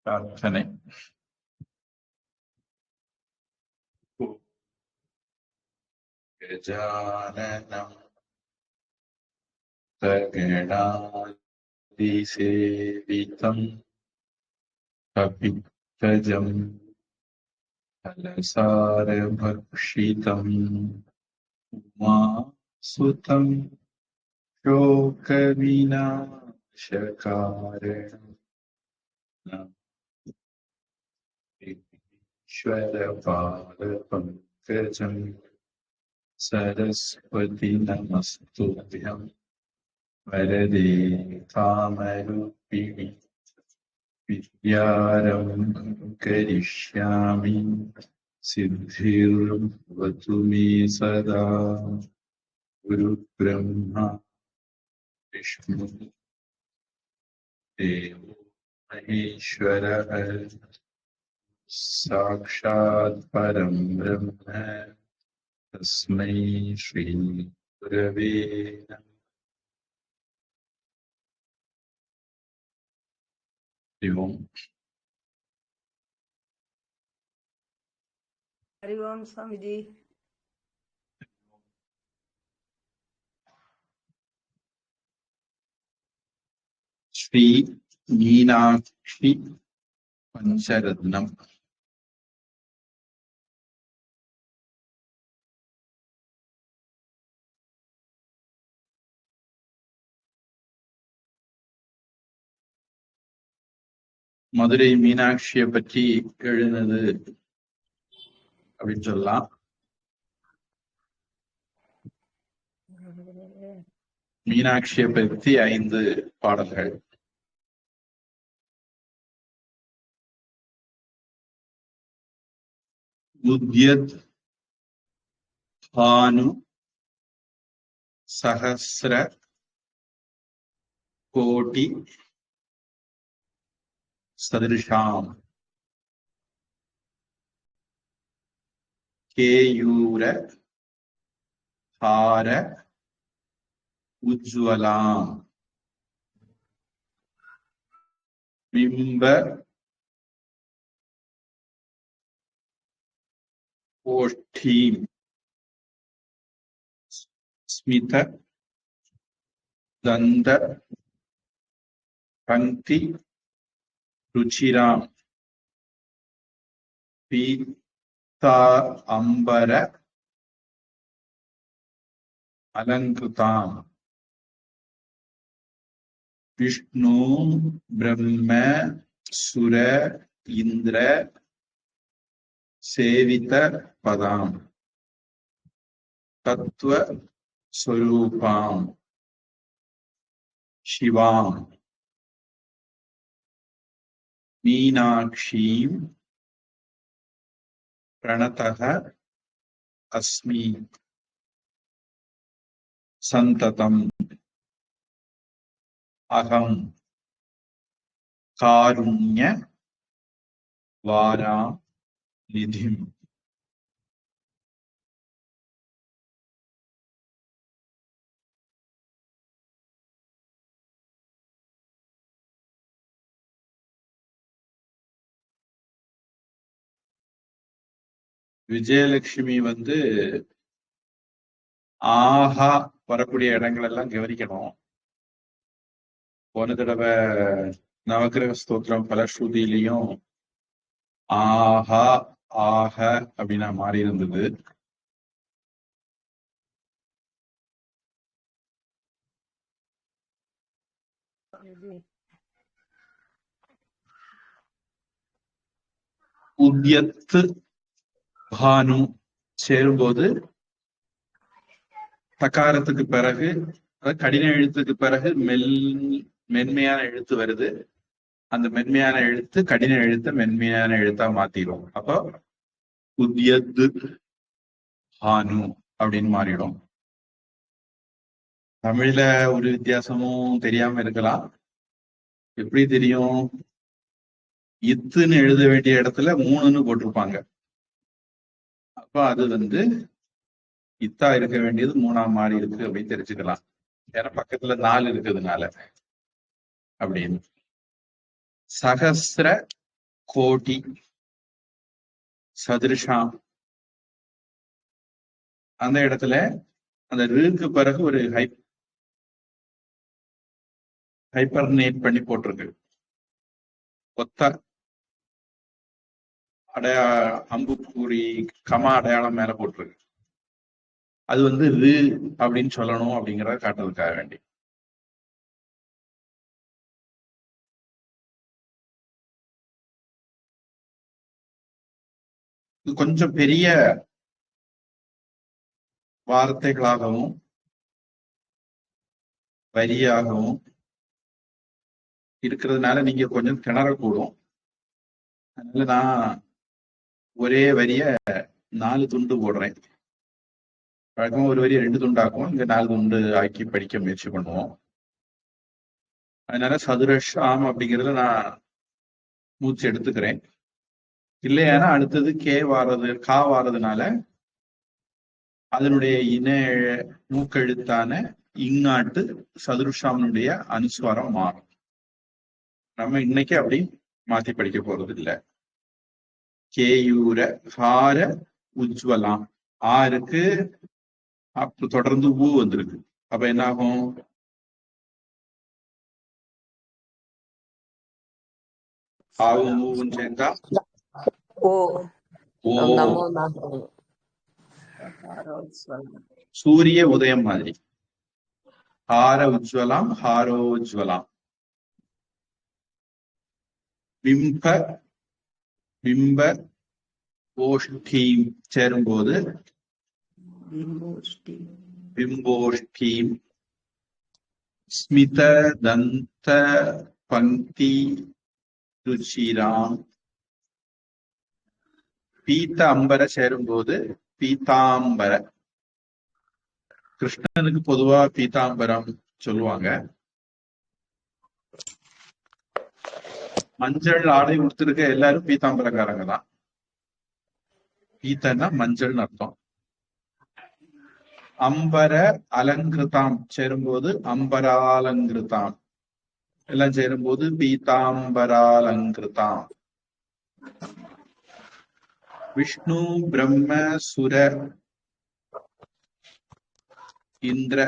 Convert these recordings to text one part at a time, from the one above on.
प्रार्थने गजाननं गणाधिसेवितं कपित्थजं फलसारभक्षितम् उमासुतं शोकविनाशकारणं ईश्वरपादपङ्कजं सरस्वती नमस्तुभ्यं वरदे कामरूपिणि विद्यारम्भं करिष्यामि सिद्धिर्भवतु मे सदा। गुरुब्रह्मा विष्णु देवो महेश्वरः साक्षात् परं ब्रह्म तस्मै श्री गुरवे नमः। ओम हरि ओम स्वामी जी। श्री मीनाक्षी पंचरत्नम மதுரை மீனாட்சியை பற்றி எழுதினது அப்படின்னு சொல்லலாம். மீனாட்சியை பற்றி 5 பாடல்கள். உத்யத் பானு சஹஸ்ர கோடி சதிருஷாம் கேயூர ஹார உஜ்வலாம் பிம்ப ஓஷ்டீம் ஸ்மித தந்த பங்கி ருச்சிராம் பீதா அம்பர அலங்கிருதாம் விஷ்ணு பிரம்ம சுர இந்திர சேவித பதாம் தத்துவ ஸ்வரூபாம் சிவாம் மீனாட்சீம் பிரணதः அஸ்மி சந்ததம் அகம் காருண்ய வாராம் நிதிம். விஜயலட்சுமி ஆஹா வரக்கூடிய இடங்கள் எல்லாம் கவனிக்கணும். போன தடவை நவக்கிரக ஸ்தோத்திரம் பலஸ்ருதியிலையும் ஆஹா ஆக அப்படின்னா மாறி இருந்தது. உத்யத்து பானு சேரும்போது தக்காரத்துக்கு பிறகு கடின எழுத்துக்கு பிறகு மென்மையான எழுத்து வருது. அந்த மென்மையான எழுத்து கடின எழுத்த மென்மையான எழுத்தா மாத்திடும். அப்போ உத்யத்து பானு அப்படின்னு மாறிடும். தமிழ்ல ஒரு வித்தியாசமும் தெரியாம இருக்கலாம். எப்படி தெரியும்? இத்துன்னு எழுத வேண்டிய இடத்துல 3ன்னு போட்டிருப்பாங்க. அப்ப அது இத்தா இருக்க வேண்டியது 3ஆம் மாறி இருக்கு அப்படின்னு தெரிஞ்சுக்கலாம். ஏன்னா பக்கத்துல 4 இருக்கிறதுனால அப்படின்னு. சகஸ்ர கோடி, சதுருஷாம். அந்த இடத்துல அந்த ருக்கு பிறகு ஒரு ஹைப்பர்னேட் பண்ணி போட்டிருக்கு. ஒத்த அம்புக்குறி கமா அடையாளம் மேல போட்டிருக்கு. அது வந்து ரு அப்படின்னு சொல்லணும் அப்படிங்கிறத காட்டுறதுக்காக வேண்டி. இது கொஞ்சம் பெரிய வார்த்தைகளாகவும் வரியாகவும் இருக்கிறதுனால நீங்க கொஞ்சம் திணறக்கூடும். அதனால நான் ஒரே வரிய 4 துண்டு போடுறேன். வழக்கமா ஒரு வரிய 2 துண்டாக்கும், இங்க 4 துண்டு ஆக்கி படிக்க முயற்சி பண்ணுவோம். அதனால சதுரஷாம் அப்படிங்கறத நான் மூச்சு எடுத்துக்கிறேன். இல்லையானா அடுத்தது கா வாரதுனால அதனுடைய இன மூக்கெழுத்தான இங்நாட்டு சதுருஷாமனுடைய அனுஸ்வாரம் மாறும். நம்ம இன்னைக்கு அப்படி மாத்தி படிக்க போறது இல்லை. கேயூர ஹார உஜ்வலாம். ஆருக்கு அப்ப தொடர்ந்து ஊ வந்திருக்கு. அப்ப என்ன ஆகும்? ஆவும் ஊவும் சேர்ந்தா சூரிய உதயம் மாதிரி. ஹார உஜ்வலாம், ஹாரோஜ்வலாம். பிம்ப பிம்ப ஓஷ்டீம் சேரும்போது பிம்போஷ்டீம். ஸ்மித தந்த பங்கி ருச்சிராம். பீத்த அம்பர சேரும்போது பீதாம்பர. கிருஷ்ணனுக்கு பொதுவா பீதாம்பரம் சொல்லுவாங்க. மஞ்சள் ஆடை உடுத்திருக்க எல்லாரும் பீதாம்பரக்காரங்க தான். பீத்தன்னா மஞ்சள்னு அர்த்தம். அம்பர அலங்கிருதாம் சேரும்போது அம்பராலங்கிருதாம். எல்லாம் சேரும்போது பீதாம்பராலங்கிருதாம். விஷ்ணு பிரம்ம சுர இந்திர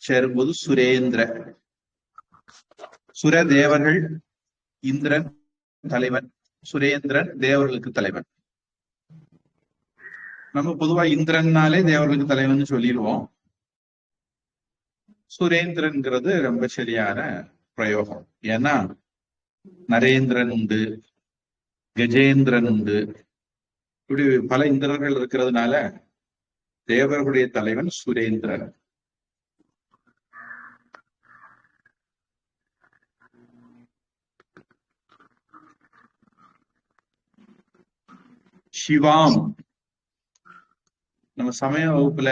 சேரும்போது சுரேந்திர. சுர தேவர்கள், இந்திரன் தலைவன், சுரேந்திரன் தேவர்களுக்கு தலைவன். நம்ம பொதுவா இந்திரன்னாலே தேவர்களுக்கு தலைவன் சொல்லிடுவோம். சுரேந்திரன்கிறது ரொம்ப சரியான பிரயோகம். ஏன்னா நரேந்திரன் உண்டு, கஜேந்திரன் உண்டு, இப்படி பல இந்திரர்கள் இருக்கிறதுனால தேவர்களுடைய தலைவன் சுரேந்திரன். சிவாம். நம்ம சமய வகுப்புல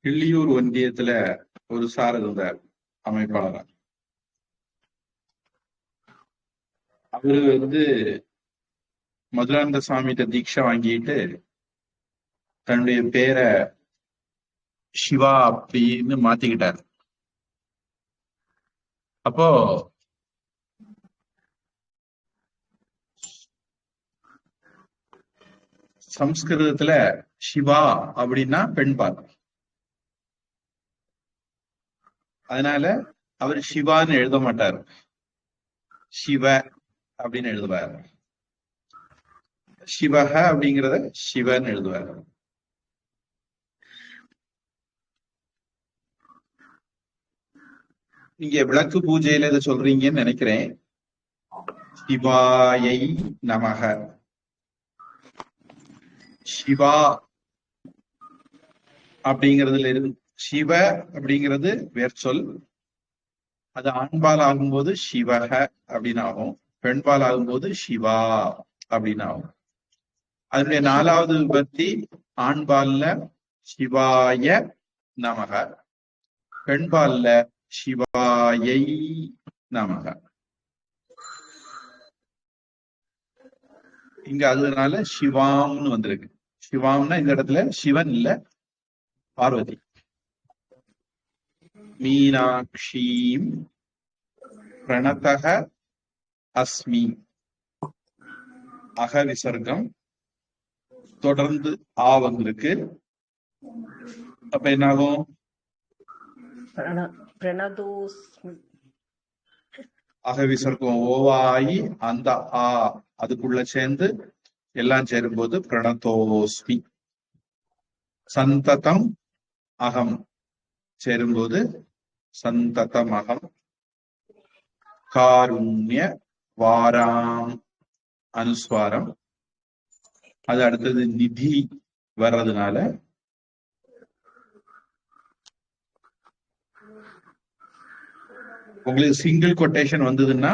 கிள்ளியூர் ஒன்றியத்துல ஒரு சார் இருந்தார், அமைப்பாளர். அவரு வந்து மதுராந்த சுவாமிகிட்ட தீட்சை வாங்கிட்டு தன்னுடைய பேரை சிவா அப்படின்னு மாத்திக்கிட்டார். அப்போ சம்ஸ்கிருதத்துல சிவா அப்படின்னா பெண்பால். அதனால அவர் சிவான்னு எழுத மாட்டார், சிவ அப்படின்னு எழுதுவார். சிவக அப்படிங்கிறத சிவன் எழுதுவார். நீங்க விளக்கு பூஜையில இதை சொல்றீங்கன்னு நினைக்கிறேன். சிவாயை நமக. சிவா அப்படிங்கிறதுல இருந்து சிவ அப்படிங்கிறது வேர்ச்சொல். அது ஆண்பால் ஆகும்போது சிவக அப்படின்னு ஆகும், பெண்பால் ஆகும்போது சிவா அப்படின்னு ஆகும். அதனுடைய 4வது விபக்தி ஆண்பால்ல சிவாய நமக, பெண்பால்ல சிவாயை நமக. இங்க அதனால சிவாம்னு வந்திருக்கு. சிவாம்னா இந்த இடத்துல சிவன் இல்ல, பார்வதி. மீனாட்சீம் பிரணதக அஸ்மி. அக விசர்க்கம், தொடர்ந்து ஆ வந்திருக்கு. அப்ப என்னாகும்? அக விசர்க்கம் ஓவாயி அந்த ஆ அதுக்குள்ள சேர்ந்து எல்லாம் சேரும்போது பிரணதோஸ்மி. சந்ததம் அகம் சேரும்போது சந்ததம் அகம். காருண்ய வாராம் அனுஸ்வாரம். அது அடுத்தது நிதி வர்றதுனால உங்களுக்கு சிங்கிள் கொட்டேஷன் வந்ததுன்னா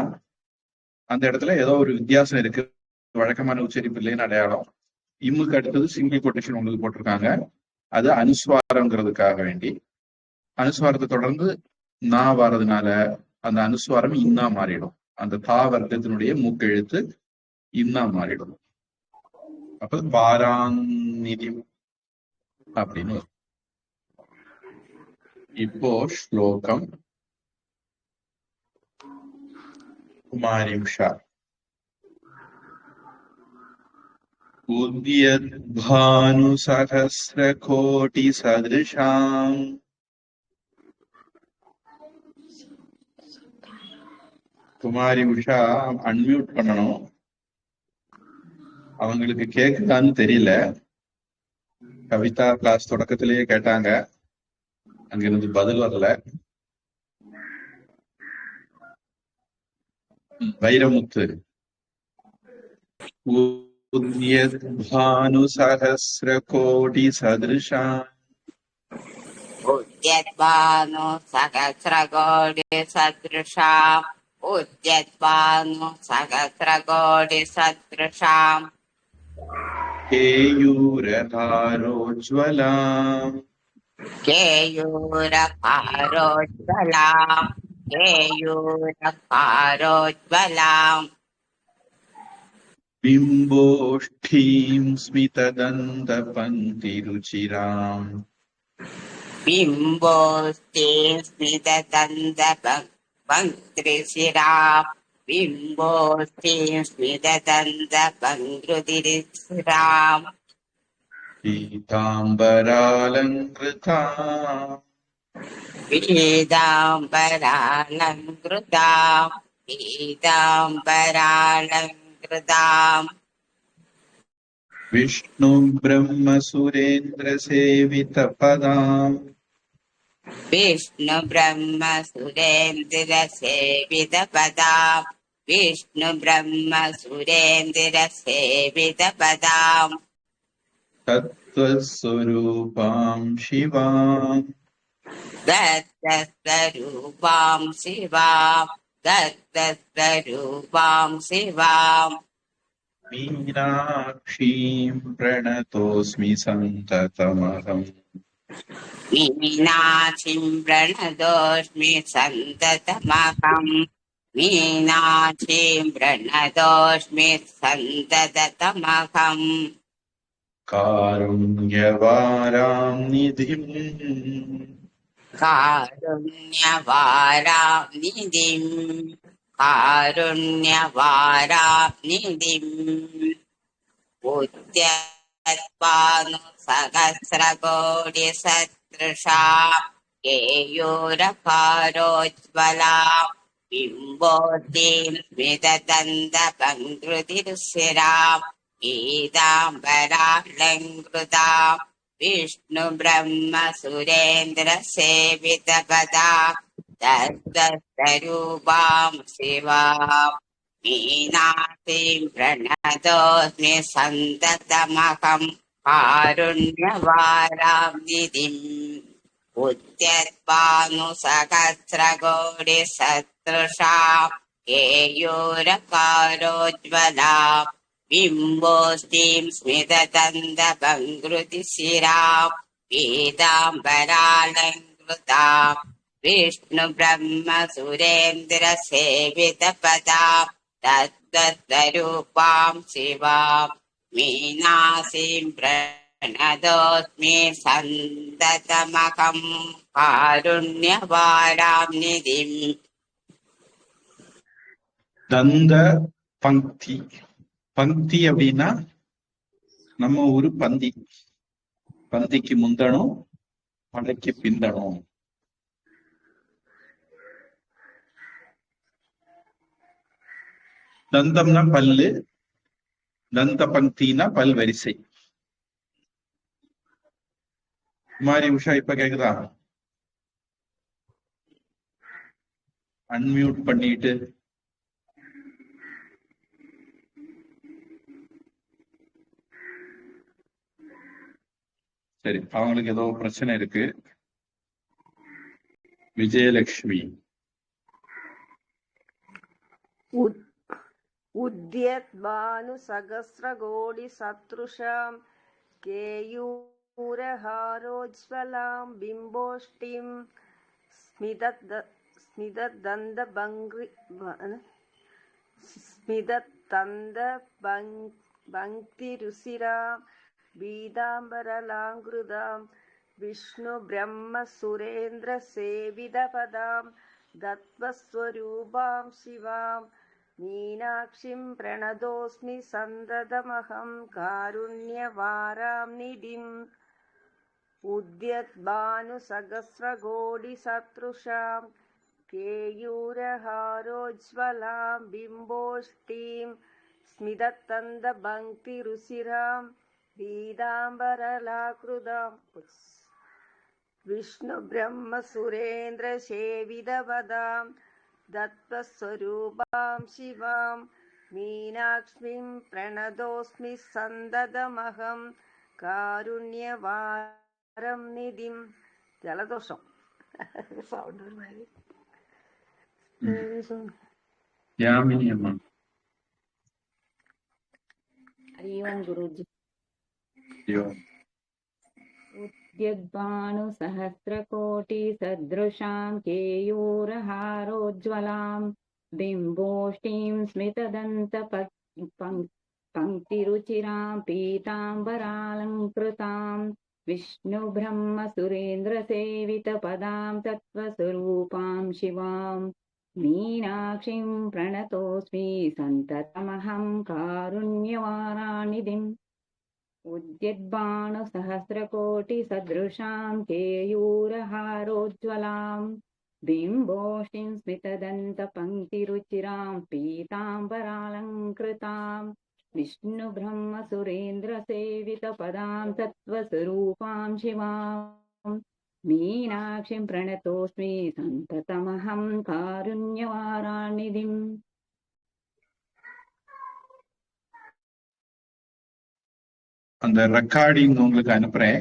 அந்த இடத்துல ஏதோ ஒரு வித்தியாசம் இருக்கு, வழக்கமான உச்சரிப்பு இல்லைன்னு அடையாளம். இம்முக்கு அடுத்தது சிங்கிள் கொட்டேஷன் உங்களுக்கு போட்டிருக்காங்க, அது அனுஸ்வாரம்ங்கிறதுக்காக வேண்டி. அனுஸ்வாரத்தை தொடர்ந்து நா வர்றதுனால அந்த அனுஸ்வாரம் இன்னா மாறிடும். அந்த தா வர்க்கத்தினுடைய மூக்கெழுத்து இன்னா மாறிடும். அப்ப வாராநிதி அப்படின்னு வரும். இப்போ ஸ்லோகம் குமாரிம்ஷா. உத்யத்பானு சஹஸ்ர கோடி சதிருஷாம். குமாரி உஷா அன்மியூட் பண்ணணும். அவங்களுக்கு கேக்குதான்னு தெரியல. கவிதா கிளாஸ் தொடக்கத்திலேயே கேட்டாங்க, அங்கிருந்து பதில் வரல. வைரமுத்து. உத்யத்பானு சஹஸ்ர கோடி சதிருஷாம். உத்யத்பானு சகஸ்ரகோடி சத்ருஷாம். உத்யத்பானு சகஸ்ரகோடி சத்ருஷாம். கேயூரகாரோஜ்வலாம். கேயூரகாரோஜ்வலாம். கேயூரகாரோஜ்வலாம். பிம்போஷ்டீம் ஸ்மிததந்தபந்திருச்சிராம். பிம்போஸ்தீம் ஸ்மிததந்தபங்கிருச்சிராம். பிம்போஸ்தீம் ஸ்மிததந்தபங்கிருச்சிராம். பீதாம்பராலங்கிருதாம். பீதாம்பராலங்கிருதாம். பீதாம்பராலங்கிருதாம். விஷ்ணு பிரம்ம சுரேந்திர சேவித பதாம். விஷ்ணு பிரம்ம சுரேந்திர சேவித பதாம். விஷ்ணு பிரம்ம சுரேந்திர சேவித பதாம். தத்வஸ்வரூபாம் சிவாம். தத்தஸ்வரூபாம் சிவாம். தத்தஸ்வரூபாம் சிவாம். மீனாட்சீம் பிரணதோஸ்மி சந்ததமகம். மீனாட்சிம் பிரணதோஸ்மி சந்ததமகம். மீனாட்சிம் பிரணதோஸ்மி சந்ததமகம். காருண்யவாராம் நிதிம். காருண்யவாராம் நிதிம். காருண்யவாராம் நிதிம். உத்யத்பானு சகஸ்ரகோடி சத்ருஷாம். கேயூரகாரோஜ்வலாம். பிம்போதீம் ஸ்மிததந்தபங்கிருதிருஷிராம். பீதாம்பராலங்கிருதாம். விஷ்ணு பிரம்ம சுரேந்திர சேவித பதாம். தத்தஸ்வரூபாம் சிவாம். மீனாட்சிம் பிரணதோஸ்மி சந்ததமகம். காருண்யவாராம் நிதிம். உத்யத்பானு சகஸ்ரகோடி சத்ருஷாம். கேயூரகாரோஜ்வலாம். பிம்போஸ்தீம் ஸ்மிததந்தபங்கிருதிசிராம். பீதாம்பராலங்கிருதாம். விஷ்ணு பிரம்ம சுரேந்திர சேவித பதாம். தத்தஸ்வரூபாம் சிவாம். மீனாட்சிம் பிரணதோஸ்மி சந்ததமகம். காருண்யவாராம் நிதிம். தந்த பங்கி பங்கி அப்படின்னா நம்ம ஊரு பந்தி. பந்திக்கு முந்தணும், படைக்கு பிந்தணும். தந்தம்னா பல்லு, தந்த பங்கினா பல் வரிசை. குமாரி உஷா இப்ப கேக்குதா? அன்மியூட் பண்ணிட்டு. சரி, அவங்களுக்கு ஏதோ பிரச்சனை இருக்கு. விஜயலட்சுமி. उद्यद्भानु सहस्रकोटिशतृशां केयूरहारोज्ज्वलां बिम्बोष्टिं स्मितदन्तपङ्क्तिरुचिरां पीताम्बरलाङ्कृतां विष्णुब्रह्मसुरेन्द्रसेवितपदां दत्तस्वरूपां शिवां मीनाक्षीं प्रणतोऽस्मि सन्ततमहं कारुण्यवारां निधिम् उद्यद्भानुसहस्रकोटिशतृशां केयूरहारोज्ज्वलां बिम्बोष्टिं स्मितदन्तपङ्क्तिरुचिरां पीताम्बरलाकृतां विष्णुब्रह्मसुरेन्द्रसेवितपदां दत्तस्वरूपां शिवां मीनाक्षीं प्रणतोऽस्मि सन्ततमहं कारुण्यवारं निधिं. ജലദോഷം സൗണ്ട് യാമിനി അമ്മ. हरि ओम गुरुजी. അയ്യോ, उद्यद्भानुसहस्रकोटिसदृशां केयूरहारोज्ज्वलां बिम्बोष्टिं स्मितदन्तपङ्क्तिरुचिरां पीताम्बरालङ्कृतां विष्णुब्रह्मसुरेन्द्रसेवितपदां तत्त्वस्वरूपां शिवां मीनाक्षीं प्रणतोऽस्मि सन्ततमहं कारुण्यवारानिधिम्. उद्यद्भानुसहस्रकोटिसदृशां केयूरहारोज्ज्वलां बिम्बोष्टिं स्मितदन्तपङ्क्तिरुचिरां पीताम्बरालङ्कृतां विष्णुब्रह्मसुरेन्द्रसेवितपदां तत्त्वस्वरूपां शिवां मीनाक्षीं प्रणतोऽस्मि सन्ततमहं कारुण्यवारानिधिम्. அந்த ரெக்கார்டிங் உங்களுக்கு அனுப்புறேன்.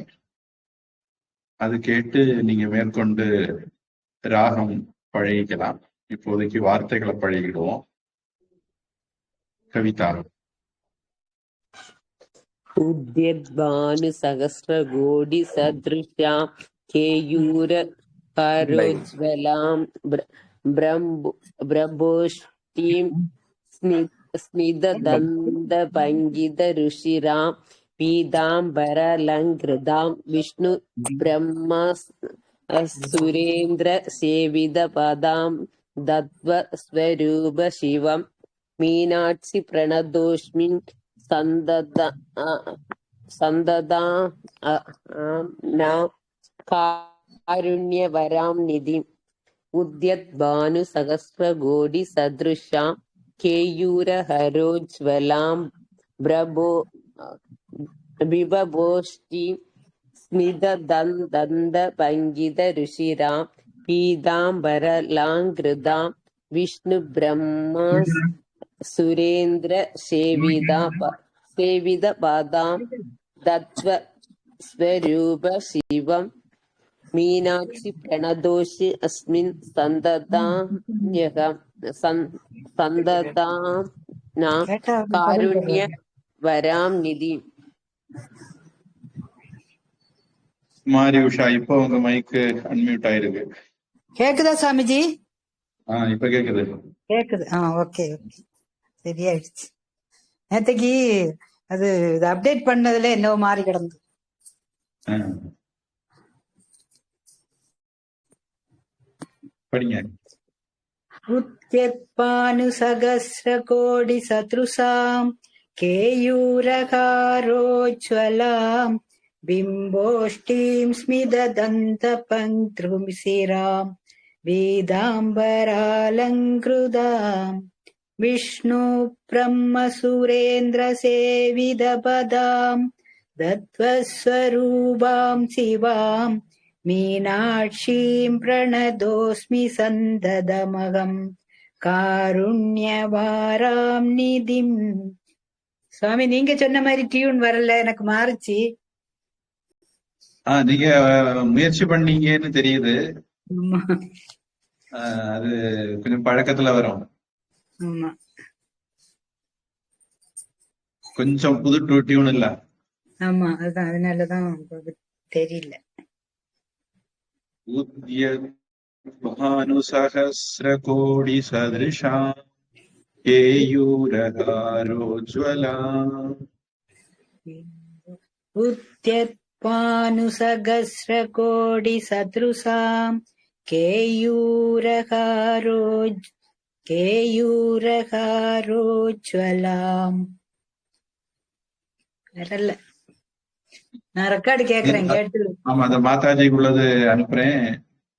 அது கேட்டு நீங்க மேற்கொண்டு ராகம் பழகிக்கலாம். இப்போதைக்கு வார்த்தைகளை பழகிடுவோம். கவிதா. उद्यद्भानुसहस्रकोटिसदृशां केयूरहारोज्ज्वलां ब्रह्मोष्टिं स्मितदन्तपङ्क्तिरुचिरां पीताम्बरालङ्कृतां विष्णुब्रह्मसुरेन्द्रसेवितपदां दत्तस्वरूपशिवं मीनाक्षी प्रणतोऽस्मि कारुण्यवरां निधिम्. उद्यद्भानुसहस्रकोटिसदृशां केयूरहारोज्ज्वलां बिम्बोष्टिं स्मितदन्तपङ्क्तिरुचिरां पीताम्बरालङ्कृतां विष्णुब्रह्मसुरेन्द्रसेवितपदां दत्तस्वरूपशिवं मीनाक्षी प्रणतोषि अस्मिन् सन्ततां कारुण्यवरां निधिम्. குமாரி உஷா, இப்போ உங்க மைக்கு அன்மியூட் ஆயிருக்கு. கேக்குதா சாமிஜி? இப்ப கேக்குது. கேக்குது. ஓகே ஓகே, சரியாயிடுச்சு. நேத்தைக்கு அது அப்டேட் பண்ணதுல என்னவோ மாறி கிடந்து. படிங்க. உத்யத்பானுசகஸ்ரகோடிசத்ருசாம் केयूरकारोज्ज्वलां बिम्बोष्टीं स्मितदन्तपङ्क्तिशिरां वेदाम्बरालङ्कृताम् विष्णुब्रह्मसुरेन्द्रसेवितपदां दत्त्वस्वरूपां शिवां मीनाक्षीं प्रणतोऽस्मि सन्ततमहम् காருண்யவாராம் நிதிம். சுவாமி நீங்க சொன்ன மாதிரி டியூன் வரல, எனக்கு மாறுச்சு. நீங்க முயற்சி பண்ணீங்கன்னு தெரியுது. ஆமா அது கொஞ்சம் பழக்கத்துல வரும். ஆமா கொஞ்சம் புது டியூன் இல்ல. ஆமா அதுதான், அதனாலதான் தெரியல. भानुसहस्रकोटि सदृशा केयूरकारोज्ज्वला उद्यत्पानुसहस्रकोटिसदृशां केयूरकारोज्ज्वलाम्. வரல. நான் ரெக்கார்டு கேக்குறேன், கேட்டு. ஆமா, அந்த மாதாஜிக்குள்ளது அனுப்புறேன்,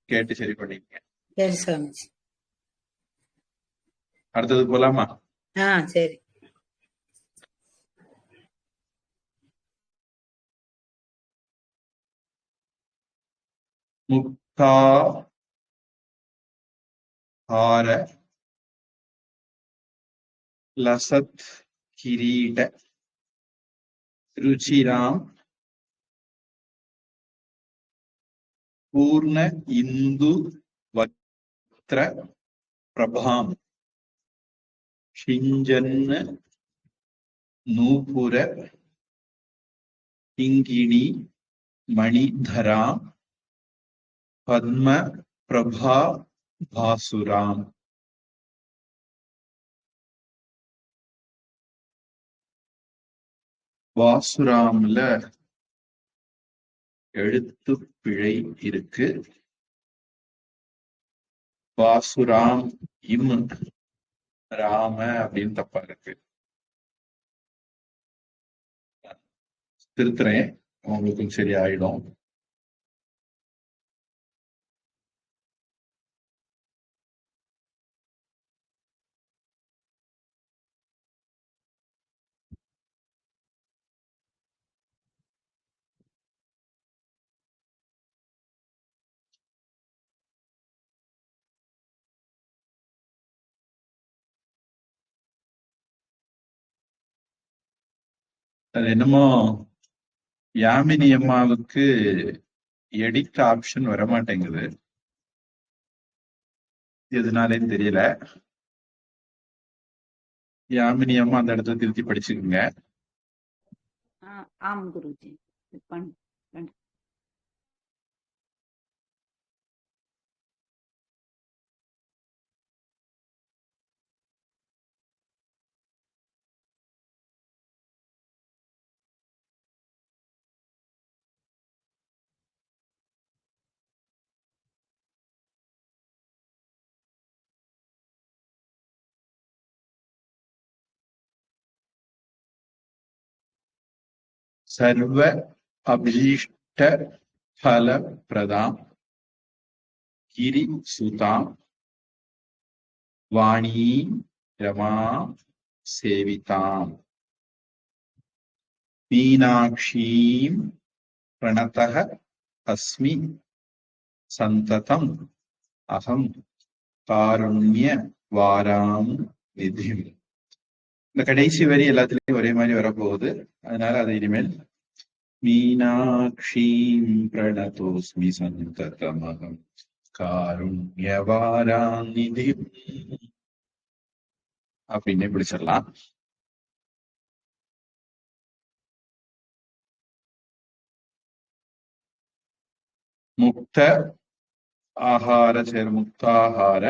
கேட்டு சரி பண்ணிக்கங்க. சரி சுவாமிஜி. அடுத்தது போலாமா? சரி. मुक्ताहार लसत् किरीट रुचिरां पूर्ण इंदु वक्त्र प्रभां शिंजन्न नूपुर किंगिणी मणिधरा पद्म प्रभा भासुराम. வாசுராம்ல எழுத்து பிழை இருக்கு. வாசுராம் இம் ராம அப்படின்னு தப்பா இருக்கு. திருத்துறேன், உங்களுக்கு சரி ஆயிடும். அது என்னமோ யாமினி அம்மாவுக்கு எடிட் ஆப்ஷன் வரமாட்டேங்குது, எதுனாலேன்னு தெரியல. யாமினி அம்மா அந்த இடத்துல திருத்தி படிச்சுக்குங்க. ஆம் குருஜி. सर्व अभीष्ट फल प्रदां गिरि सुतां वाणी रमा सेवितां मीनाक्षीं प्रणतः अस्मि सन्ततम् अहं कारुण्य वारां निधिम्. இந்த கடைசி வரி எல்லாத்துலயும் ஒரே மாதிரி வரப்போகுது, அதனால அது இனிமேல் மீனாட்சீம் பிரணதோஸ்மி சந்ததமகம் காருண்யவாராநிதி அப்படின்னு பிடிச்சிடலாம். முக்த ஆகார முக்தாகார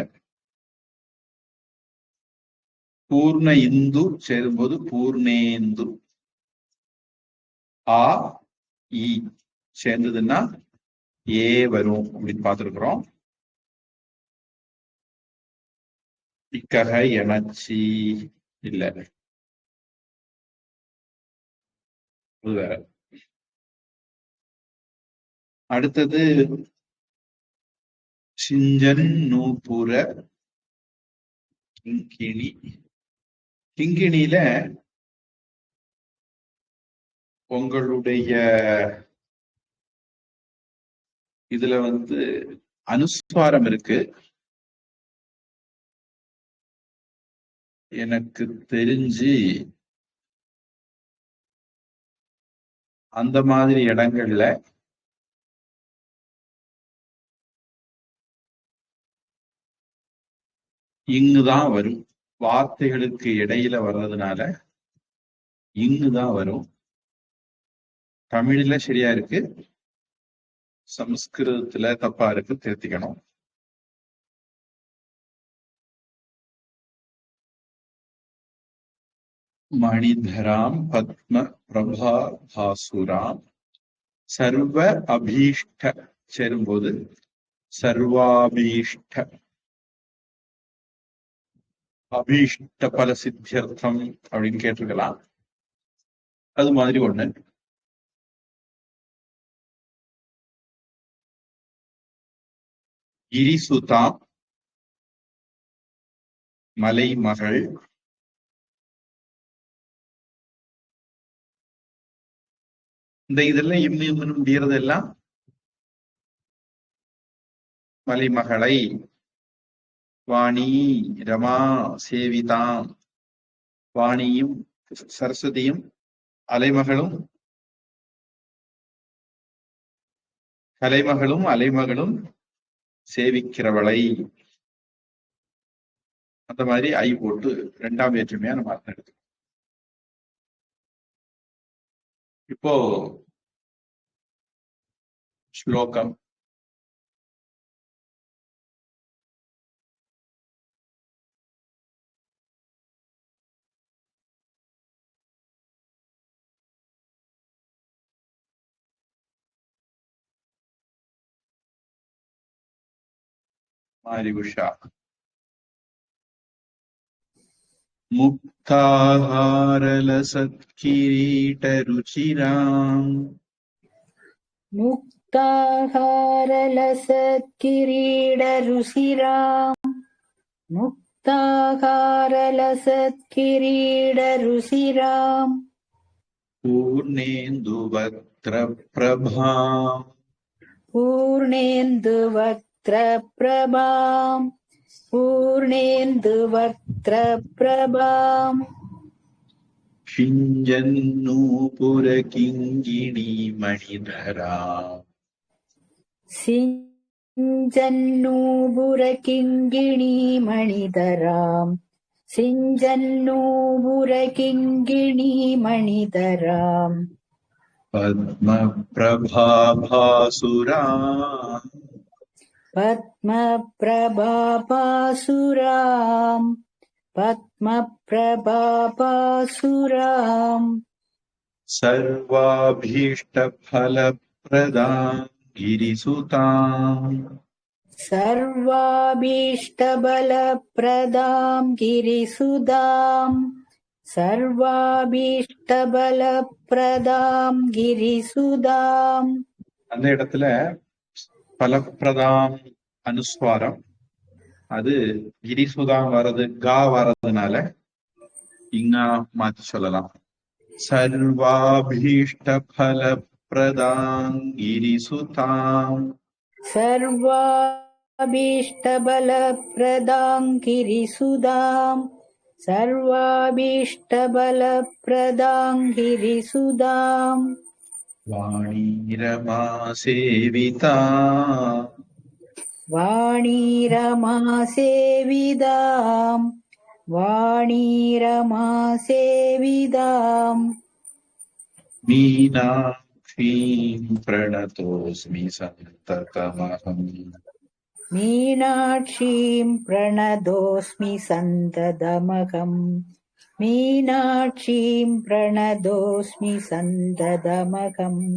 பூர்ண இந்து சேரும்போது பூர்ணேந்து, ஆ இ சேர்ந்ததுன்னா ஏ வரும் அப்படின்னு பார்த்திருக்கிறோம். இக்கக எனச்சி இல்ல, வேற. அடுத்தது சிஞ்சன் நூபுர கிங்கிணி. கிங்கிணியில உங்களுடைய இதுல அனுஸ்வாரம் இருக்கு. எனக்கு தெரிஞ்சு அந்த மாதிரி இடங்கள்ல இங்குதான் வரும். வார்த்தைகளுக்கு இடையில வர்றதுனால இங்குதான் வரும். தமிழ்ல சரியா இருக்கு, சமஸ்கிருதத்துல தப்பா இருக்கு, திருத்திக்கணும். மணிதராம் பத்ம பிரபா பாசுராம் சர்வ அபீஷ்ட சேரும்போது சர்வாபீஷ்ட அபீஷ்ட பல சித்தியர்த்தம் அப்படின்னு கேட்டிருக்கலாம். அது மாதிரி ஒண்ணு. கிரிசுதாம் மலைமகள். இந்த இதெல்லாம் இம்மின்னு முடியறதெல்லாம் மலைமகளை. வாணி ரமா சேவிதாம். வாணியும் சரஸ்வதியும் அலைமகளும் கலைமகளும் அலைமகளும் சேவிக்கிறவளை. அந்த மாதிரி ஐ போட்டு இரண்டாம் வேற்றுமையா நம்ம அர்த்தம் எடுத்து. இப்போ ஸ்லோகம். மாரிகுஷா. முக்தாஹாரலசத்கிரீடருச்சிராம். मुक्ताहारलसत्किरीडरुचिराम् मुक्ताहारलसत्किरीडरुचिराम् பூர்ணேந்துவக்த்ரப்ரபாம். पूर्णेन्दुवक्त्रप्रभाम् पूर्णेन्दुवक्त्रप्रभाम् சிஞ்சன்னூபுரகிங்கிணி மணிதராம். सिञ्जन्नूपुरकिङ्गिणीमणिधराम् सिञ्जन्नूपुरकिङ्गिणीमणिधराम् பத்மப்ரபாபாசுராம். पद्मप्रभापासुराम् पद्मप्रभापासुराम् சர்வாபீஷ்டபலப்ரதாம் கிரிசுதாம். सर्वाभीष्टबलप्रदाम् गिरिसुदाम् सर्वाभीष्टबलप्रदाम् गिरिसुदाम्. அந்த இடத்துல பலப்பிரதாம் அனுஸ்வாரம். அது கிரிசுதாம் வர்றது கா வர்றதுனால இங்கா மாத்தி சொல்லலாம். சர்வாபீஷ்ட பலப்பிரதாம் கிரிசுதாம். सर्वाभीष्टबलप्रदाम् गिरिसुदाम् सर्वाभीष्टबलप्रदाम् गिरिसुदाम्. வாணிரமா சேவிதா. वाणीरमा सेविदाम् वाणीरमा सेविदाम् மீனாட்சீம் பிரணதோஸ்மி சந்ததமஹம். मीनाक्षीम् प्रणतोऽस्मि सन्ततमहम् मीनाक्षीम् प्रणतोऽस्मि सन्ततमहम्.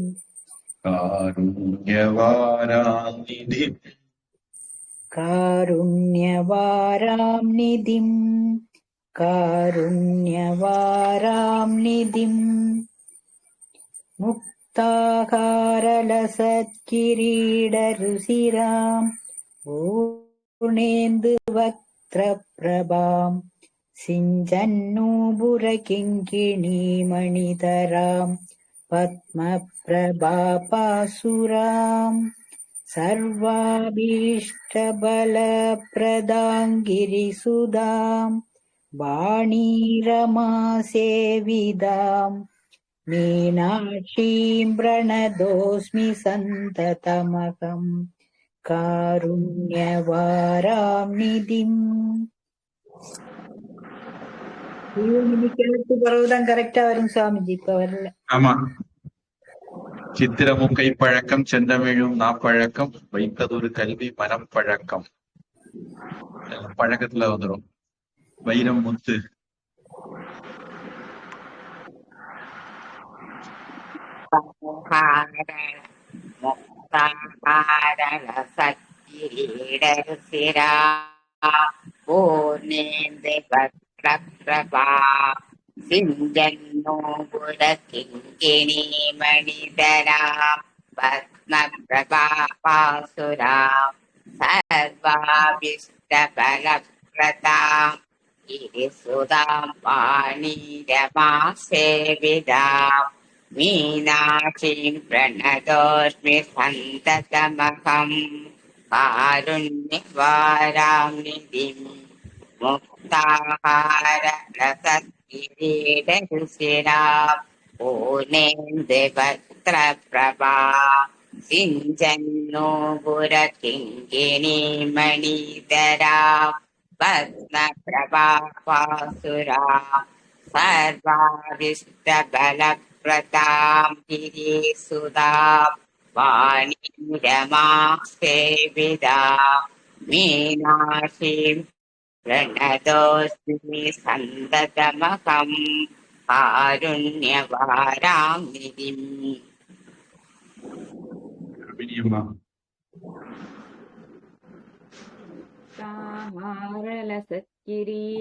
காருண்யவாராநிதி. कारुण्यवारां निधिम् कारुण्यवारां निधिम् मुक्ताहारलसत्किरीडरुचिराम् पूर्णेन्दुवक्त्रप्रभाम् सिञ्चन्नूपुरकिङ्किणीमणितराम् पद्मप्रभापासुराम् सर्वाभीष्टबलप्रदाम् वाणीरमासेविदाम् मीनाक्षीम् प्रणतोऽस्मि सन्ततमहम् காருண்யவாராம் நிதிம். இன்னைக்கு பிறகுதான் கரெக்டா வரும் சுவாமிஜி, இப்ப வரல. ஆமா, சித்திரமும் கைப்பழக்கம் செந்தமிழும் நாப்பழக்கம் வைத்ததொரு கல்வி மரம் பழக்கம் பழக்கத்துல வந்துடும். வைரம் முத்து முக்தாகாரலசக்கிரீடருசிரா பூர்ணேந்து வக்ரப்ரபா சிஞ்சன்னூபுரகிங்கிணி மணிதராம் பத்மப்ரபாபாசுராம் சர்வாபிஷ்டபலப்ரதாம் கிரிசுதாம் வாணீரமாசேவிதாம் மீனாட்சீம் பிரணதோஸ்மி சந்ததமகம் காருண்யவாராம் நிதிம் முக்தாஹாரலசத்கிரீடருசிராம் பூர்ணேந்து வக்ரப்ரபா சிஞ்சன்னூபுரகிங்கிணி மணிதராம் பத்மப்ரபாபாசுராம் சர்வாவிஷ்டபலப்ரதாம் கிரிசுதாம் வாணீரமாசேவிதாம் மீனாட்சீம் பிரணதோஸ்மி சந்ததமகம் காருண்யவாராம் நிதிம்.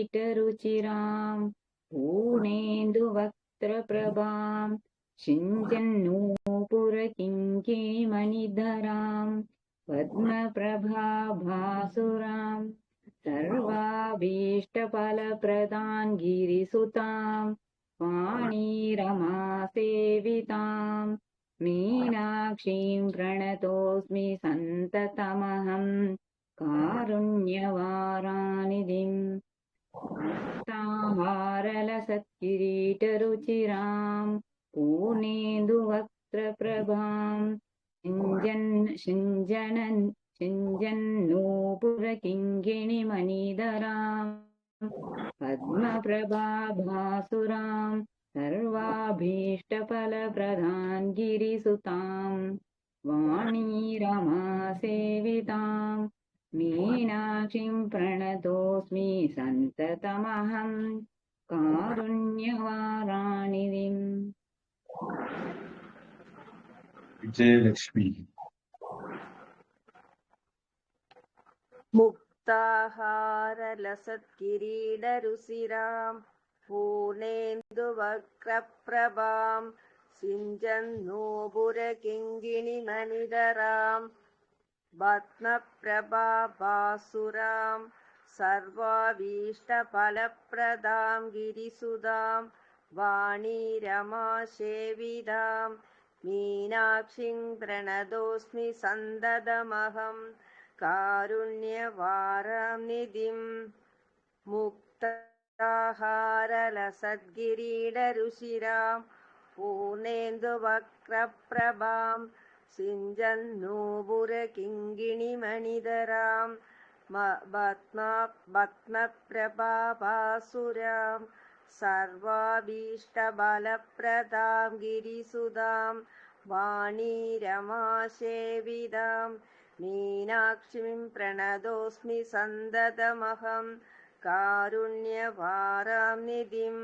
मुक्ताहारलसत्किरीटरुचिराम् पूर्णेन्दुवक्त्रप्रभाम् सिञ्चन्नूपुरकिङ्किणीमणिधराम् पद्मप्रभाभासुराम् सर्वाभीष्टफलप्रदाम् गिरिसुताम् वाणीरमासेविताम् मीनाक्षीम् प्रणतोऽस्मि सन्ततमहम् कारुण्यवारानिधिम् मुक्ताहारलसत्किरीटरुचिराम् पूर्णेन्दुवक्त्रप्रभाम् सिञ्चन्नूपुरकिङ्किणीमणिधराम् पद्मप्रभाभासुराम् सर्वाभीष्टफलप्रदाम् गिरिसुताम् वाणीरमासेविताम् मीनाक्षीम् प्रणतोऽस्मि सन्ततमहम् कारुण्यवारानिधिम्. விஜயலட்சுமி. मुक्ताहारलसत्किरीडरुचिराम् पूर्णेन्दुवक्त्रप्रभाम् सिञ्चन्नूपुरकिङ्किणीमणिधराम् पद्मप्रभाभासुराम् सर्वाभीष्टफलप्रदाम् गिरिसुधाम् वाणीरमासेविदाम् मीनाक्षीम् प्रणतोऽस्मि सन्ततमहम् कारुण्यवारां निधिम्. मुक्ताहारलसद्गिरीडरुचिराम् पूर्णेन्दुवक्त्रप्रभाम् सिञ्चन्नूपुरकिङ्किणीमणिधराम् पद्मप्रभाभासुराम् सर्वाभीष्टबलप्रदाम् गिरिसुधाम् वाणीरमासेविदाम् मीनाक्षीम् प्रणतोऽस्मि सन्ततमहम् कारुण्यवारां निधिम्.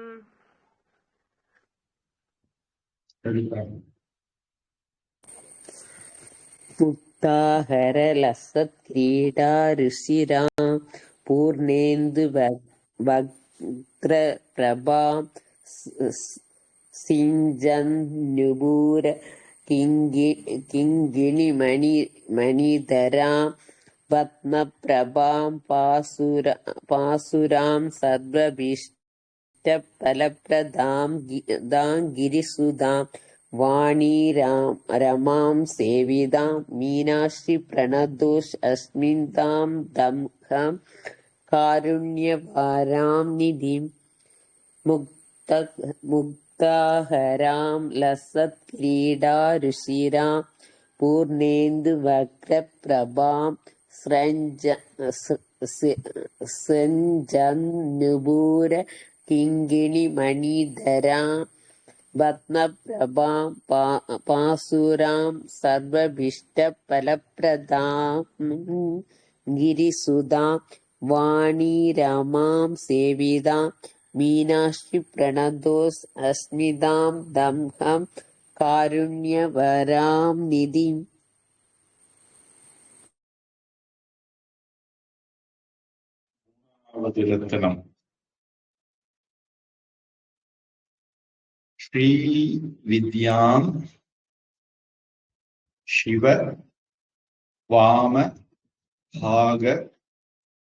मुक्ताहरलसत्क्रीडारुचिराम् पूर्णेन्दुवक्त्रप्रभाम् சிஞ்சன்னுபூர கிங்கிணி மணிதராம் பத்மபிரபாம் பாசுராம் சர்வபீஷ்ட பலப்பிரதாம் கிரிசுதாம் வாணி ரமாம் சேவிதாம் மீனாட்சி பிரணதோஷ் அஸ்மின் தாம் தம்ஹம் காருண்யவாராம் நிதிம் முக்தாஹராம் லசத் கிரீடா ருஷிராம் பூர்ணேந்து வக்ர பிரபாம் ஸ்ரஞ்சன்னுபூர கிங்கிணி மணிதராம் பத்மபிரபாம் பாசுராம் சர்வபிஷ்ட பலப்பிரதாம் கிரிசுதாம் வாணி ரமாம் சேவிதாம் மீனாட்சி பிரணதோஸ் அஸ்மிதாம் தம்ஹம் காருண்யவராம் நிதிம். ரத்னம் ஸ்ரீ வித்யாம் சிவ வாம பாக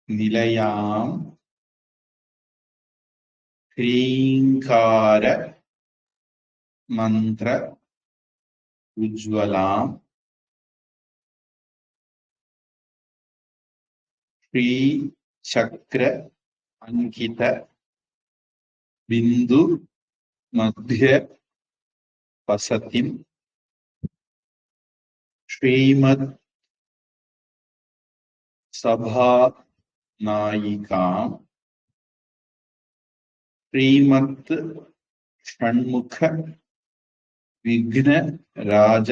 நிலையாம் ह्रीङ्कार मंत्र उज्ज्वलां श्री चक्र अंकित बिंदु मध्य वसतिं श्रीमद् सभा नायिकां श्रीमत् षण्मुख विघ्न राज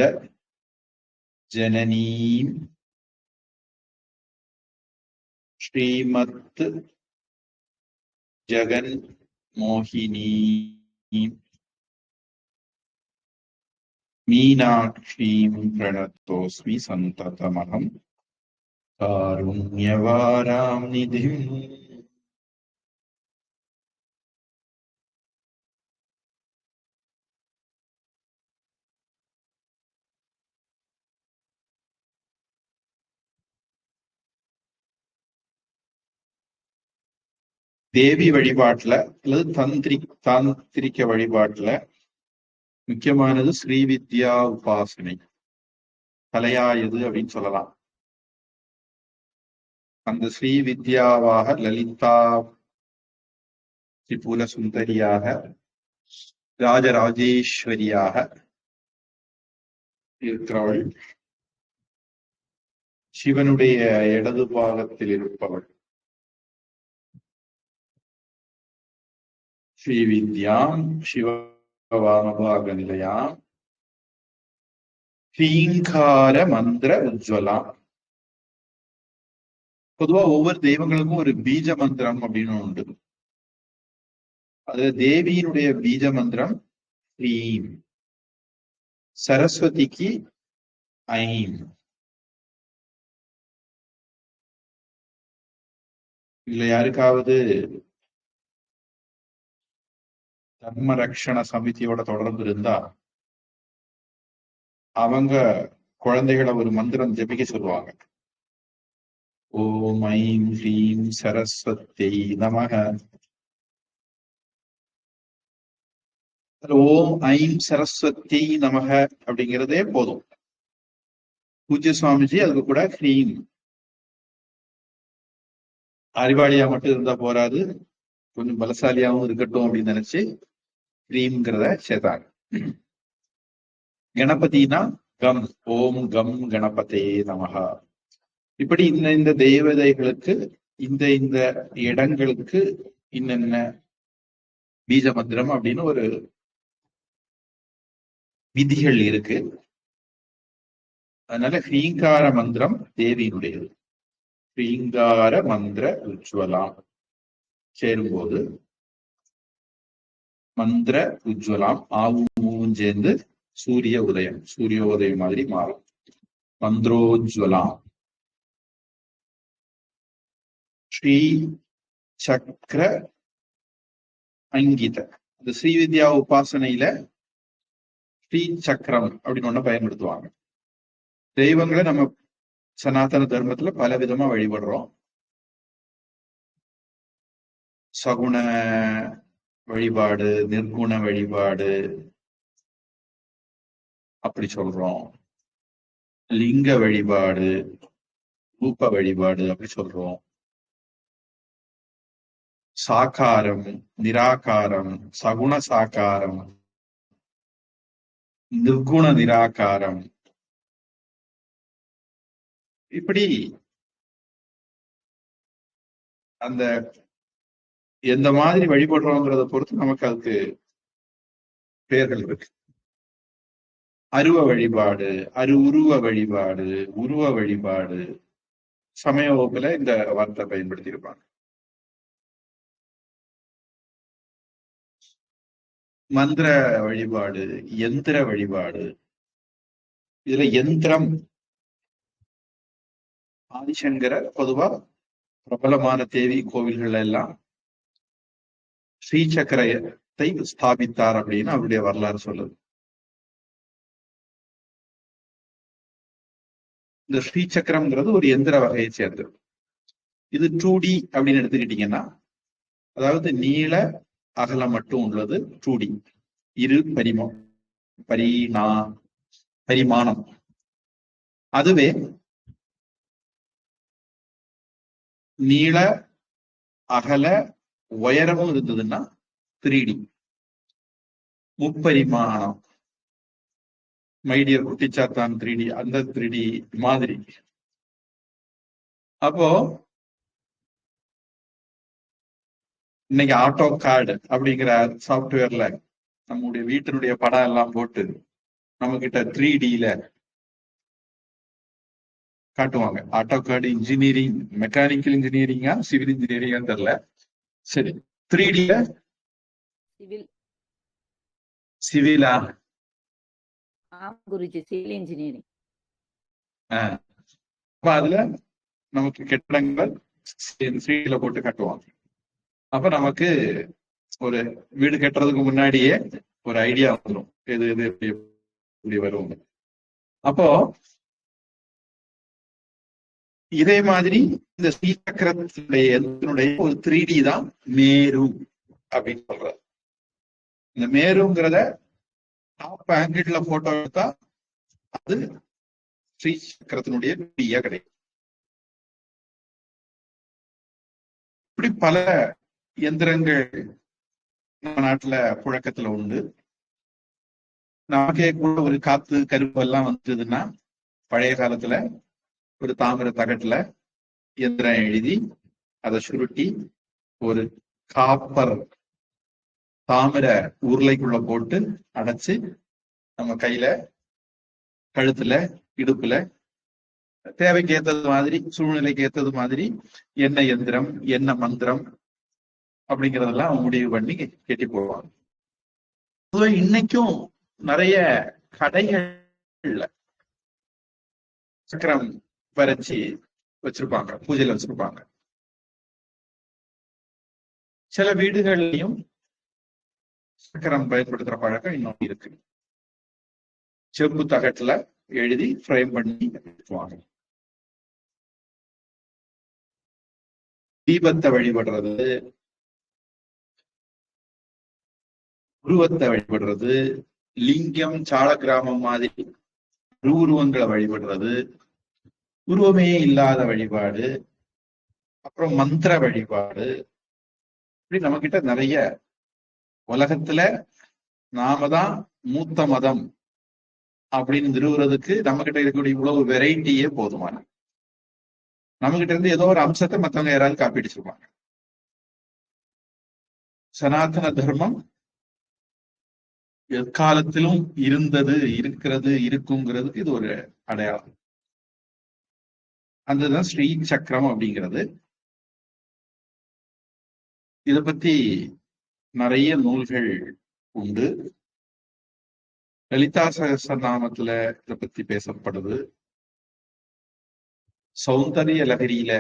जननीं श्रीमत् जगन मोहिनीं मीनाक्षीं प्रणतोऽस्मि सन्ततमहं कारुण्यवारां निधिम्. தேவி வழிபாட்டுல அல்லது தாந்திரிக்க வழிபாட்டுல முக்கியமானது ஸ்ரீவித்யா உபாசனை தலையாயது அப்படின்னு சொல்லலாம். அந்த ஸ்ரீவித்யாவாக லலிதா திரிபுர சுந்தரியாக ராஜராஜேஸ்வரியாக இருக்கிறவள், சிவனுடைய இடது பாகத்தில் இருப்பவள். ஸ்ரீவித்யாம் சிவவாமபாக நிலையாம் ஹ்ரீங்கார மந்திர உஜ்வலாம். பொதுவா ஒவ்வொரு தெய்வங்களுக்கும் ஒரு பீஜ மந்திரம் அப்படின்னு உண்டு. அது தேவியினுடைய பீஜ மந்திரம் ஹ்ரீம், சரஸ்வதிக்கு ஐம். இல்ல யாருக்காவது தர்ம ரக்ஷண சமிதியோட தொடர்பு இருந்தா அவங்க குழந்தைகளை ஒரு மந்திரம் ஜபிக்க சொல்லுவாங்க. ஓம் ஐம் ஹ்ரீம் சரஸ்வதி நமக. ஓம் ஐம் சரஸ்வதி நமக அப்படிங்கிறதே போதும். பூஜ்ய சுவாமிஜி அதுக்கு கூட ஹ்ரீம், அறிவாளியா மட்டும் இருந்தா போராது, கொஞ்சம் பலசாலியாவும் இருக்கட்டும் அப்படின்னு நினைச்சு ஹ்ரீம்ங்கிறத சேர்த்தாங்க. கணபதினா கம், ஓம் கம் கணபதே நமஹா. இப்படி இந்த தேவதைகளுக்கு இந்த இடங்களுக்கு இன்னென்ன பீஜ மந்திரம் அப்படின்னு ஒரு விதிகள் இருக்கு. அதனால ஹ்ரீங்கார மந்திரம் தேவியினுடையது. ஹ்ரீங்கார மந்திர உஜ்வலாம் சேரும்போது மந்திர உஜ்வலாம் ஆவும் சேர்ந்து சூரிய உதயம், சூரியோதயம் மாதிரி மாறும். மந்திரோஜ்வலாம் ஸ்ரீ சக்கர அங்கித இந்த ஸ்ரீவித்யா உபாசனையில ஸ்ரீ சக்கரம் அப்படின்னு ஒண்ணு பயன்படுத்துவாங்க. தெய்வங்களை நம்ம சனாதன தர்மத்துல பல விதமா வழிபடுறோம். சகுண வழிபாடு, நிர்குண வழிபாடு அப்படி சொல்றோம். லிங்க வழிபாடு, ரூப வழிபாடு அப்படி சொல்றோம். சாக்காரம், நிராகாரம், சகுண சாக்காரம், நிர்குண நிராகாரம், இப்படி அந்த எந்த மாதிரி வழிபடுறோங்கிறத பொறுத்து நமக்கு அதுக்கு பெயர்கள் இருக்கு. அருவ வழிபாடு, உருவ வழிபாடு, உருவ வழிபாடு, சமய வகுப்புல இந்த வார்த்தை பயன்படுத்தி இருப்பாங்க. மந்திர வழிபாடு, யந்திர வழிபாடு. இதுல யந்திரம் ஆதிசங்கர பொதுவா பிரபலமான தேவி கோவில்கள் எல்லாம் ஸ்ரீசக்கரத்தை ஸ்தாபித்தார் அப்படின்னு அவருடைய வரலாறு சொல்லுது. இந்த ஸ்ரீசக்கரம்ங்கிறது ஒரு எந்திர வகையை சேர்ந்தது. இது 2D அப்படின்னு எடுத்துக்கிட்டீங்கன்னா, அதாவது நீள அகலம் மட்டும் உள்ளது 2D, இரு பரிமாணம். அதுவே நீள அகல உயரமும் இருந்ததுன்னா 3D, முப்பரிமாணம். மைடியர் குட்டிச்சாத்தான் 3D, அந்த 3D மாதிரி. அப்போ இன்னைக்கு ஆட்டோ கார்டு அப்படிங்கிற சாப்ட்வேர்ல நம்முடைய வீட்டினுடைய படம் எல்லாம் போட்டு நம்ம கிட்ட 3Dல காட்டுவாங்க. ஆட்டோ கார்டு இன்ஜினியரிங், மெக்கானிக்கல் இன்ஜினியரிங்கா சிவில் இன்ஜினியரிங்கா தெரியல. சரி, 3Dல சிவிலா? Guruji, civil engineering. அப்ப அதுல நமக்கு கெட்டடங்கள் 3Dல போட்டு காட்டுவாங்க. அப்ப நமக்கு ஒரு வீடு கட்டுறதுக்கு முன்னாடியே ஒரு ஐடியா வந்துடும், எது எது எப்படி வரும். அப்போ இதே மாதிரி இந்த ஸ்ரீசக்கரத்தினுடைய ஒரு 3D தான் மேரு அப்படின்னு சொல்றது. இந்த மேருங்கிறத டாப் ஆங்கிள் போட்டோ எடுத்தா அது ஸ்ரீசக்கரத்தினுடைய 3D கிடைக்கும். இப்படி பல எந்திரங்கள் நம்ம நாட்டுல புழக்கத்துல உண்டு. நமக்கே கூட ஒரு காத்து கருப்பு எல்லாம் வந்ததுன்னா பழைய காலத்துல ஒரு தாமிர தகட்டுல எந்திரம் எழுதி அதை சுருட்டி ஒரு காப்பர் தாமிர உருளைக்குள்ள போட்டு அடைச்சு நம்ம கையில, கழுத்துல, இடுப்புல தேவைக்கு ஏத்தது மாதிரி, சூழ்நிலைக்கு ஏத்தது மாதிரி என்ன எந்திரம், என்ன மந்திரம் அப்படிங்கிறதெல்லாம் முடிவு பண்ணி கெட்டி போடுவாங்க. இன்னைக்கும் நிறைய கடைகள்ல சக்கரம் வரைச்சி வச்சிருப்பாங்க, பூஜையில வச்சிருப்பாங்க. சில வீடுகள்லயும் சக்கரம் பயன்படுத்துற பழக்கம் இன்னும் இருக்கு. செப்பு தகட்டுல எழுதி ஃப்ரேம் பண்ணி வச்சுக்குவாங்க. தீபத்தை வழிபடுறது, உருவத்தை வழிபடுறது, லிங்கம் சால கிராமம் மாதிரி உருவங்களை வழிபடுறது, உருவமே இல்லாத வழிபாடு, அப்புறம் மந்திர வழிபாடு, இப்படி நம்ம கிட்ட நிறைய உலகத்துல நாம தான் மூத்த மதம் அப்படின்னு நிறுவுறதுக்கு நம்ம கிட்ட இருக்கக்கூடிய இவ்வளவு வெரைட்டியே போதுமான. நம்ம கிட்ட இருந்து ஏதோ ஒரு அம்சத்தை மத்தவங்க யாராவது காப்பிடிச்சிருப்பாங்க. சனாதன தர்மம் எக்காலத்திலும் இருந்தது, இருக்கிறது, இருக்குங்கிறதுக்கு இது ஒரு அடையாளம். அதுதான் ஸ்ரீ சக்கரம் அப்படிங்கிறது. இத பத்தி நிறைய நூல்கள் உண்டு. லலிதா சகஸ்ரநாமத்துல இத பத்தி பேசப்படுது. சௌந்தரிய லகரியில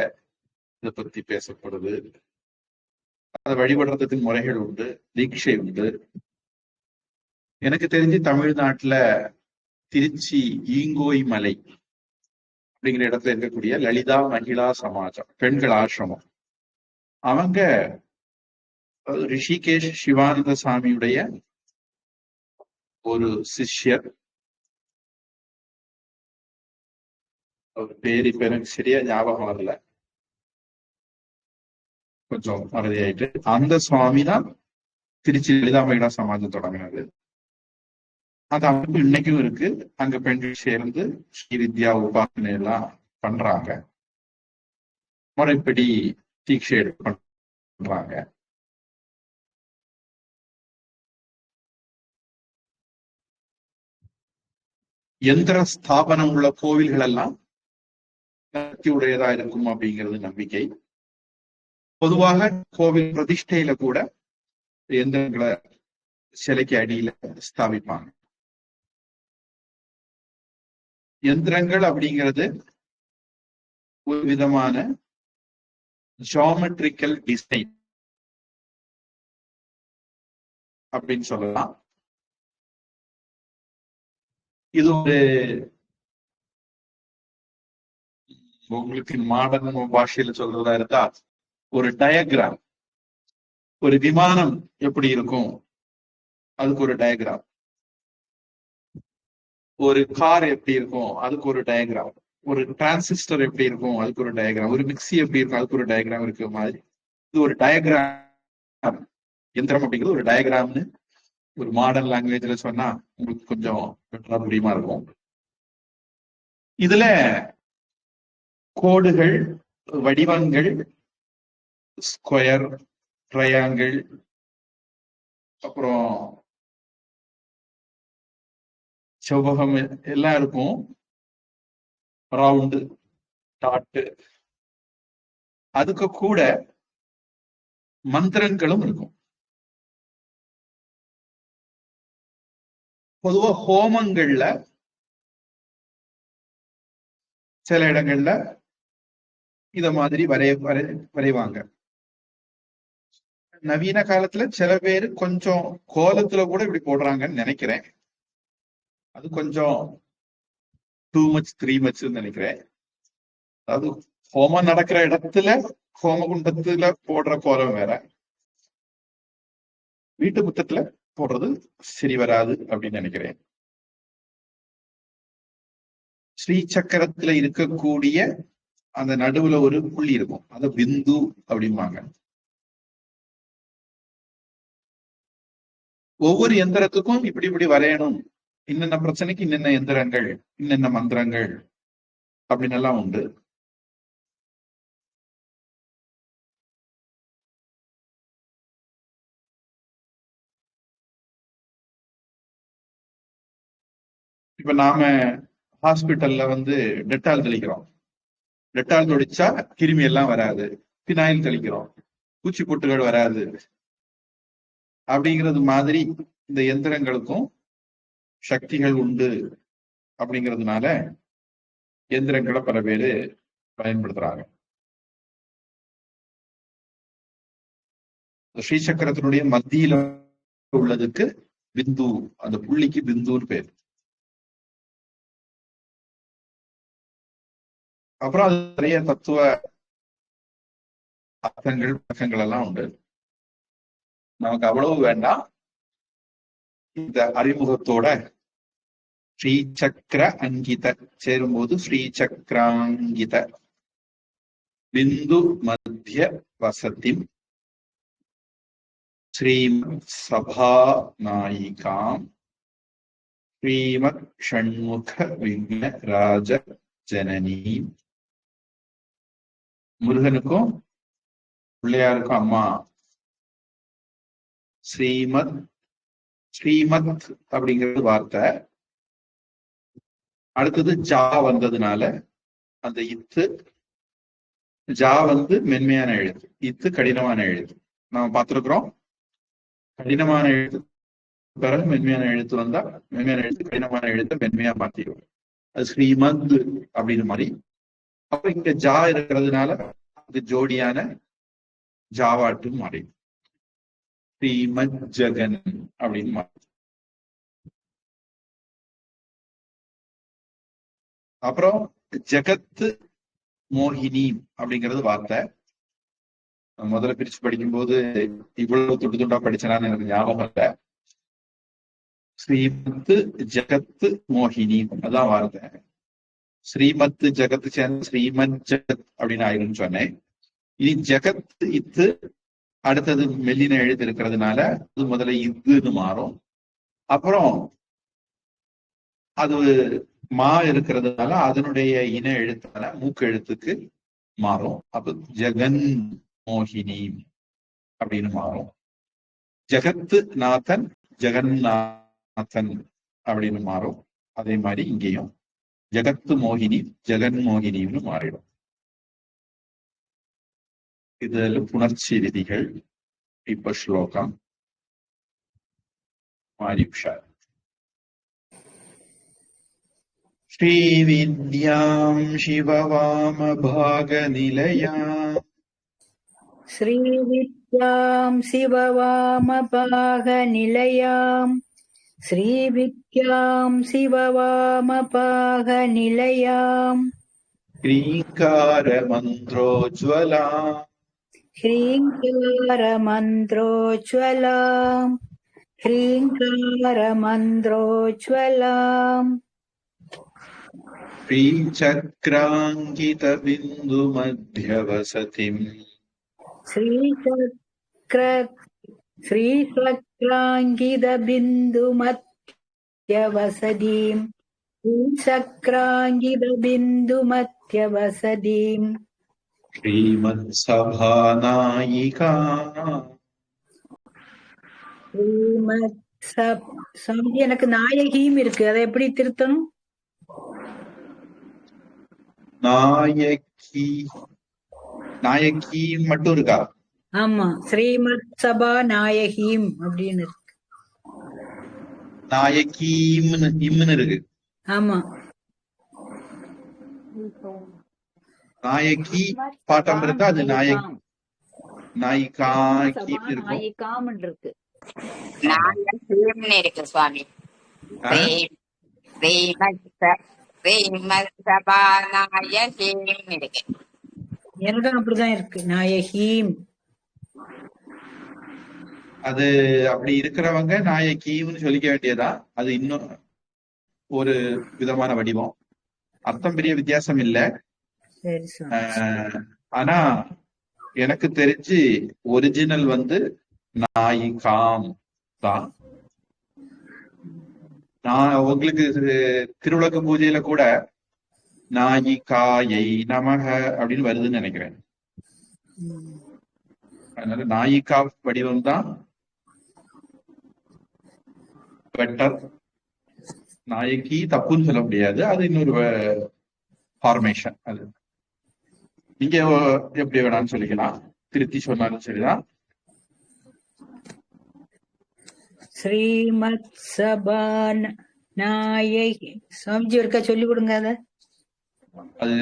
இத பத்தி பேசப்படுது. அதை வழிபடுறதுக்கு முறைகள் உண்டு, தீட்சை உண்டு. எனக்கு தெரிஞ்சு தமிழ்நாட்டுல திருச்சி ஈங்கோய் மலை அப்படிங்கிற இடத்துல இருக்கக்கூடிய லலிதா மகிழா சமாஜம், பெண்கள் ஆசிரமம், அவங்க ரிஷிகேஷ் சிவானந்த சாமியுடைய ஒரு சிஷ்யர், அவர் பேர் இப்ப எனக்கு சரியா ஞாபகம் வரல, கொஞ்சம் மறதியாயிட்டு. அந்த சுவாமி தான் திருச்சி லலிதா மகிழா சமாஜம் தொடங்கினது. அந்த அமைப்பு இன்னைக்கும் இருக்கு. அங்க பெண்கள் சேர்ந்து ஸ்ரீ வித்யா உபாசனை எல்லாம் பண்றாங்க, முறைப்படி தீட்சை பண்றாங்க. எந்திர ஸ்தாபனம் உள்ள கோவில்கள் எல்லாம் சக்தி உடையதா இருக்கும் அப்படிங்கிறது நம்பிக்கை. பொதுவாக கோவில் பிரதிஷ்டையில கூட எந்திரங்களை சிலைக்கு அடியில ஸ்தாபிப்பாங்க. எந்திரங்கள் அப்படிங்கிறது ஒரு விதமான ஜியோமெட்ரிக்கல் டிசைன் அப்படின்னு சொல்லலாம். இது ஒரு உங்களுக்கு மாடர்ன் பாஷையில சொல்றதா இருந்தா ஒரு டயக்ராம். ஒரு விமானம் எப்படி இருக்கும் அதுக்கு ஒரு டயக்ராம், ஒரு கார் எப்படி இருக்கும் அதுக்கு ஒரு டயக்ராம், ஒரு டிரான்சிஸ்டர் எப்படி இருக்கும் அதுக்கு ஒரு டயக்ராம், ஒரு மிக்சி எப்படி இருக்கும் அதுக்கு ஒரு டயக்ராம் இருக்கிற மாதிரி இது ஒரு டயக்ராம். எந்திரம் அப்படிங்கிறது ஒரு டயக்ராம்னு ஒரு மாடர்ன் லாங்குவேஜ்ல சொன்னா உங்களுக்கு கொஞ்சம் பெட்டரா புரியுமா இருக்கும். இதுல கோடுகள், வடிவங்கள், ஸ்கொயர், ட்ரையாங்கிள், அப்புறம் செவ்வகம் எல்லாம் இருக்கும், ரவுண்டு, டாட்டு. அதுக்கு கூட மந்திரங்களும் இருக்கும். பொதுவா ஹோமங்கள்ல சில இடங்கள்ல இத மாதிரி வரைவாங்க. நவீன காலத்துல சில பேர் கொஞ்சம் கோலத்துல கூட இப்படி போடுறாங்கன்னு நினைக்கிறேன். அது கொஞ்சம் டூ மச் 3 மச் நினைக்கிறேன். அதாவது ஹோமம் நடக்கிற இடத்துல ஹோமகுண்டத்துல போடுற கோலம் வேற, வீட்டு முத்தத்துல போடுறது சரி வராது அப்படின்னு நினைக்கிறேன். ஸ்ரீ சக்கரத்துல இருக்கக்கூடிய அந்த நடுவுல ஒரு புள்ளி இருக்கும், அது பிந்து அப்படிம்பாங்க. ஒவ்வொரு எந்திரத்துக்கும் இப்படி இப்படி வரையணும், இன்னென்ன பிரச்சனைக்கு இன்னென்ன எந்திரங்கள், இன்னென்ன மந்திரங்கள் அப்படின்னு எல்லாம் உண்டு. இப்ப நாம ஹாஸ்பிட்டல்ல டெட்டால் தெளிக்கிறோம். டெட்டால் தொடிச்சா கிருமி எல்லாம் வராது. பினாயில் தெளிக்கிறோம், பூச்சி பொட்டுகள் வராது. அப்படிங்கிறது மாதிரி இந்த எந்திரங்களுக்கும் சக்திகள் உண்டு. அப்படிங்கிறதுனால எந்திரங்களை பல பேரு பயன்படுத்துறாங்க. ஸ்ரீசக்கரத்தினுடைய மத்தியில உள்ளதுக்கு பிந்து, அந்த புள்ளிக்கு பிந்துன்னு பேர். அப்புறம் அது நிறைய தத்துவ அர்த்தங்கள் பழக்கங்கள் எல்லாம் உண்டு. நமக்கு அவ்வளவு வேண்டாம். இந்த அறிமுகத்தோட ஸ்ரீ சக்கர அங்கித சேரும்போது ஸ்ரீ சக்கராங்கித பிந்து மத்திய வசதிம் ஸ்ரீமத் சபா நாயிகாம் ஸ்ரீமத் ஷண்முக விக்ன ராஜ ஜனனி. முருகனுக்கும் பிள்ளையாருக்கும் அம்மா ஸ்ரீமத். ஸ்ரீமத் அப்படிங்கிறது வார்த்தை. அடுத்தது ஜா வந்ததுனால அந்த இத்து, ஜா மென்மையான எழுத்து, இத்து கடினமான எழுத்து. நாம பார்த்திருக்கிறோம். கடினமான எழுத்து பிறகு மென்மையான எழுத்து வந்தா மென்மையான எழுத்து கடினமான எழுத்தை மென்மையா மாத்திடுவோம். அது ஸ்ரீமத் அப்படின்னு மாதிரி. அப்ப இங்க ஜா இருக்கிறதுனால அது ஜோடியான ஜாவாட்டு மாறி. ஸ்ரீமத் ஜெகன் அப்படின்னு மாறும். அப்புறம் ஜெகத் மோகினி அப்படிங்கிறது வார்த்தை. முதல்ல பிரிச்சு படிக்கும்போது இவ்வளவு துண்டு துண்டா படிச்சனான்னு எனக்கு ஞாபகம் இல்ல. ஸ்ரீமத் ஜெகத் மோகினி அதான் வார்த்தை. ஸ்ரீமத் ஜெகத் சேர்ந்து ஸ்ரீமத் ஜெகத் அப்படின்னு ஆயிரும்னு சொன்னேன். இனி ஜெகத் இத்து அடுத்தது மெல்லின எழுத்து இருக்கிறதுனால அது முதல்ல இதுன்னு மாறும். அப்புறம் அது மா இருக்கிறதுனால அதனுடைய இன எழுத்தான மூக்கு எழுத்துக்கு மாறும். அப்ப ஜெகன் மோகினி அப்படின்னு மாறும். ஜெகத்து நாதன் ஜெகநாதன் அப்படின்னு மாறும். அதே மாதிரி இங்கேயும் ஜெகத்து மோகினி ஜெகன் மோகினின்னு மாறிடும். இதுல புணர்ச்சி விதிகள். இப்ப ஸ்லோகம் மாரிப்ஷா. ஸ்ரீவித்யாம் சிவவாமபாகநிலையாம் श्रीविद्याम् शिववामपागनिलयाम् श्रीविद्याम् शिववामपागनिलयाम् ह्रीङ्कारमन्त्रोज्ज्वलाम् ह्रीङ्कारमन्त्रोज्ज्वलाम् ह्रीङ्कारमन्त्रोज्ज्वलाम् श्रीचक्राङ्कितबिन्दुमध्यवसतिम् श्रीचक्राङ्कितबिन्दुमध्यवसतिम् श्रीचक्राङ्कितबिन्दुमध्यवसतिम् श्रीमत्सभानायिका சாமி எனக்கு நாயகியும் இருக்கு, அதை எப்படி திருத்தணும்? நாயகி மட்டும் இருக்கா? ஆமா, ஸ்ரீமத் சபா நாயகியும் அப்படின்னு இருக்கு. நாயகின்னு இருக்கு. ஆமா, நாயகி பாட்டம் இருந்தா அது நாயிகா நாயிகாம் இருக்கு. நாயகீம்னு இருக்கு சுவாமி. ஸ்ரீமத்சபாநாயகீம் இருக்கு. எனக்கும் அப்படிதான் இருக்கு, நாயகீம். அது அப்படி இருக்கிறவங்க நாயகின்னு சொல்லிக்க வேண்டியதா. அது இன்னும் ஒரு விதமான வடிவம். அர்த்தம் பெரிய வித்தியாசம் இல்ல. ஆனா எனக்கு தெரிஞ்சு ஒரிஜினல் நாயிகாம் தான். நான் உங்களுக்கு திருவிளக்கு பூஜையில கூட நாயிகாயை நமக அப்படின்னு வருதுன்னு நினைக்கிறேன். அதனால நாயிகா வடிவம் தான் பெட்டர். நாயகி தப்புன்னு சொல்ல முடியாது, அது இன்னொரு ஃபார்மேஷன். அது நீங்க எப்படி வேணாலும் சொல்லிக்கலாம், திருத்தி சொன்னாலும் சரிதான். ஸ்ரீமத் சபா நாயகி சுவாமிஜி இருக்கா, சொல்லி கொடுங்க. அது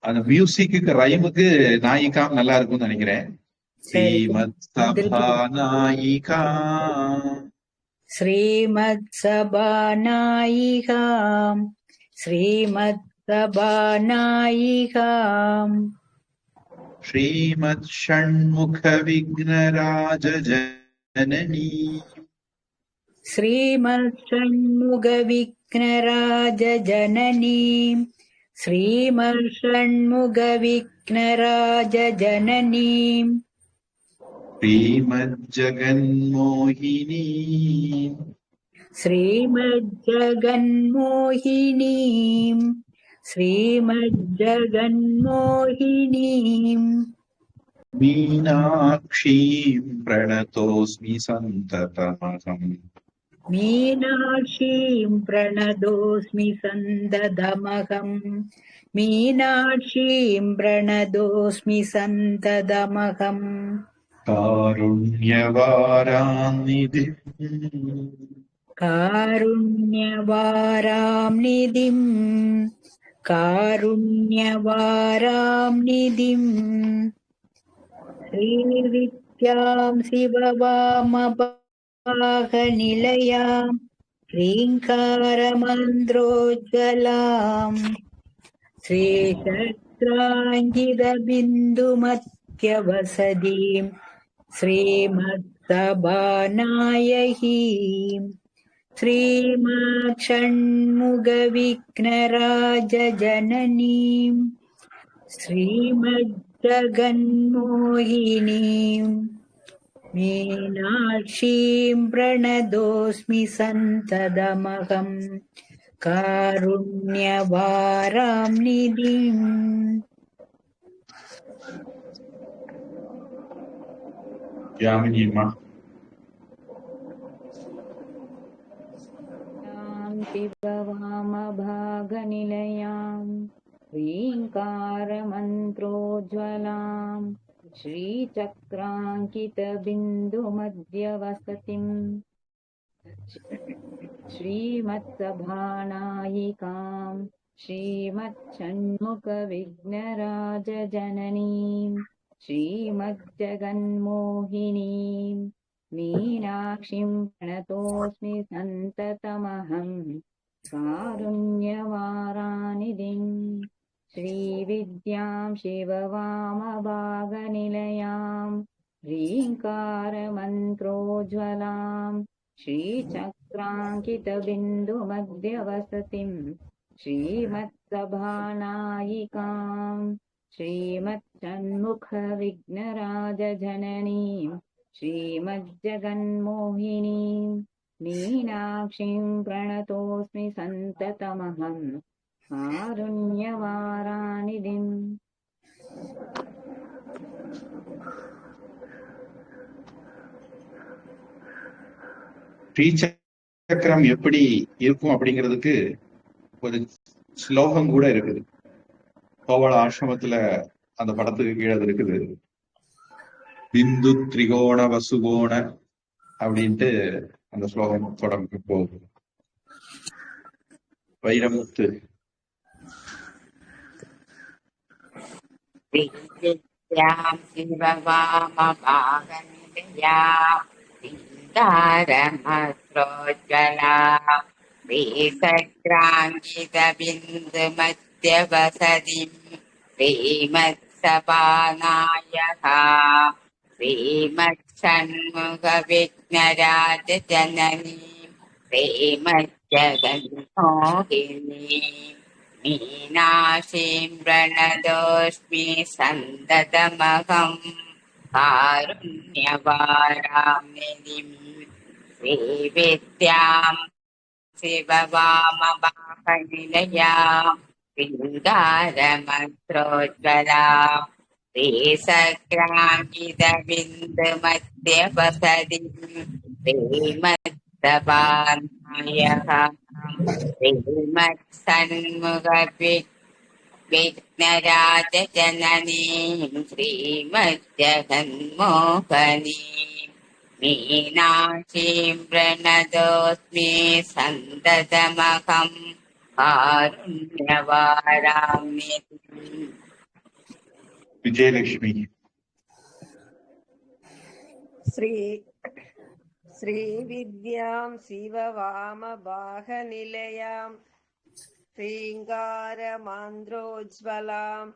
அந்த மியூசிக்கு ரைமுக்கு நாயிகாம் நல்லா இருக்கும்னு நினைக்கிறேன். ஸ்ரீமத் சபா நாயிகா ஸ்ரீமத் சபா நாயிகாம் ஸ்ரீமத் சபா நாயிகாம் ஸ்ரீமத் ஷண்முக விக்னராஜ ஜனனி ஸ்ரீமத் ஷண்முக விக்னராஜ ஜனனி ஸ்ரீமத் ஷண்முக விக்னராஜ ஜனனி ஸ்ரீமத் ஜெகன்மோகினி ஸ்ரீமத் ஜெகன்மோகினி ஸ்ரீமத் ஜெகன்மோகினி மீனாட்சீம் பிரணதோஸ்மி சந்ததமகம் மீனாட்சீம் பிரணதோஸ்மி சந்ததமகம் மீனாட்சீம் பிரணதோஸ்மி சந்ததமகம் காருண்யவாராம் நிதிம் காருண்யவாராம் நிதிம் காருண்யவாராம் நிதிம் नित्यां शिववामपाकनिलयां ह्रीङ्कारमन्त्रोज्ज्वलाम् श्रीचक्राङ्गितबिन्दुमत्यवसदीं श्रीमत्सभानायकीम् श्रीमत्षण्मुखविघ्नराजजननीम् श्रीमज्जगन्मोहिनीम् मीनाक्षीं प्रणतोऽस्मि सन्ततमहम् कारुण्यवारां निधिम् யாமினியம்மா. शिववामभागनिलयाम् ह्रीङ्कारमन्त्रोज्ज्वलाम् श्रीचक्राङ्कितबिन्दुमध्यवसतिम् श्रीमत्सभानायिकाम् श्रीमच्छण्मुखविघ्नराजजननीम् श्रीमज्जगन्मोहिनीम् मीनाक्षीं प्रणतोऽस्मि सन्ततमहम् कारुण्यवारानिधिम् श्रीविद्यां शिववामभागनिलयाम् ह्रीङ्कारमन्त्रोज्ज्वलाम् श्रीचक्राङ्कितबिन्दुमध्यवसतिम् श्रीमत्सभानायिकाम् श्रीमच्छण्मुखविघ्नराजजननीम् श्रीमज्जगन्मोहिनीम् मीनाक्षीं प्रणतोऽस्मि सन्ततमहम् कारुण्यवारानिधिम् ஸ்ரீசக்கரம் எப்படி இருக்கும் அப்படிங்கிறதுக்கு ஒரு ஸ்லோகம் கூட இருக்குது. கோவள ஆசிரமத்துல அந்த படத்துக்கு கீழே அது இருக்குது. பிந்து திரிகோண வசுகோண அப்படின்ட்டு அந்த ஸ்லோகம் தொடர்ந்து போகுது. வைரமுத்து. श्रीविद्यां शिववामभागनिलयां ह्रीङ्कारमन्त्रोज्ज्वलां श्रीचक्राङ्कितबिन्दुमध्यवसतिं श्रीमत्सभानायकाम् श्रीमच्छण्मुखविघ्नराजजननीं श्रीमज्जगन्मोहिनीम् मीनाक्षीं प्रणतोऽस्मि सन्ततमहम् कारुण्यवारां निधिम् श्रीविद्यां शिववामभागनिलयां ह्रीङ्कारमन्त्रोज्ज्वलाम् श्रीचक्राङ्कितबिन्दुमध्यवसतिं श्रीमत्सभानायकाम् श्रीमत्सन्मुखविघ्नराजजननीं श्रीमज्जगन्मोहिनीं मीनाक्षीं प्रणतोऽस्मि सन्ततमहम् कारुण्यवारां निधिम् விஜயலட்சுமி. श्रीविद्यां शिववामभागनिलयां ह्रीङ्कारमन्त्रोज्ज्वलां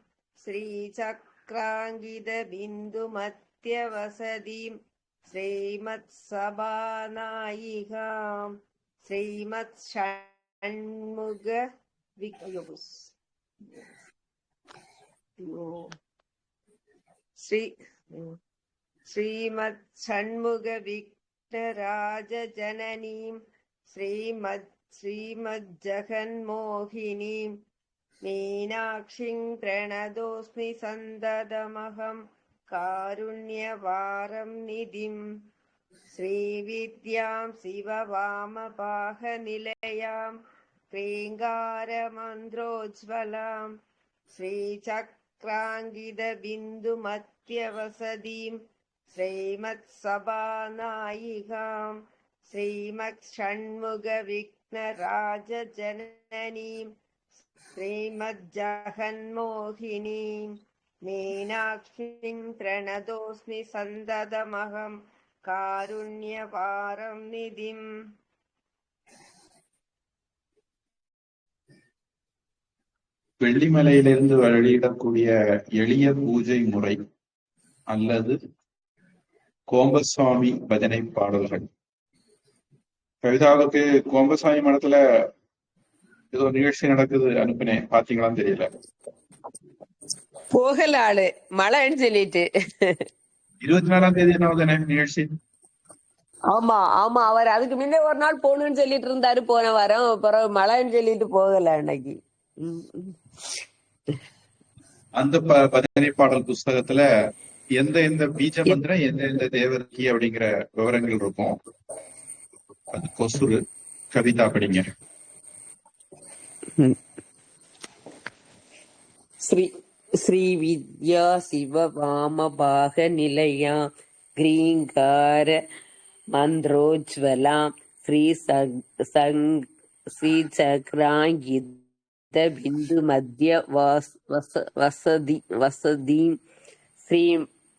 श्रीचक्राङ्कितबिन्दुमध्यवसतिं श्रीमत्सभानायिकाम् श्रीमच्छण्मुखविघ्नराजजननीं श्रीमज्जगन्मोहिनीं मीनाक्षीं प्रणतोऽस्मि सन्ततमहम् कारुण्यवारं निधिम् श्रीविद्यां शिववामभागनिलयां ह्रीङ्कारमन्त्रोज्ज्वलां श्रीचक्राङ्कितबिन्दुमध्यवसतिं श्रीमत्सभानायिकां श्रीमच्छण्मुखविघ्नराजजननीं श्रीमज्जगन्मोहिनीं मीनाक्षीं प्रणतोऽस्मि सन्ततमहं कारुण्यपारं निधिम् வெள்ளிமலையிலிருந்து வெளியிடக்கூடிய எளிய பூஜை முறை அல்லது கோம்பசுவாமி பஜனை பாடல்கள். கவிதாவுக்கு கோம்பசுவாமி மடத்துல ஏதோ நிகழ்ச்சி நடக்குது அனுப்பினேன், பாத்தீங்களான்னு தெரியல. போகல ஆளு மழைன்னு சொல்லிட்டு. 24ஆம் தேதி என்ன தானே நிகழ்ச்சி? ஆமா ஆமா, அவர் அதுக்கு முன்ன ஒரு நாள் போகணும்னு சொல்லிட்டு இருந்தாரு போன வாரம். அப்புறம் மழைன்னு சொல்லிட்டு போகல அன்னைக்கு. அந்த பஜனை பாடல் புஸ்தகத்துல எந்த பீஜ மந்திரம் எந்த தேவர்கி அப்படிங்கிற விவரங்கள் இருக்கும். அது கொசுறு. கவிதா படிங்க. ஸ்ரீ வித்யா சிவ வாமபாக நிலையா கிரீங்கார மந்திரோஜ்வலா ஸ்ரீ சக்ராங்கித பிந்து மத்திய வசதீம்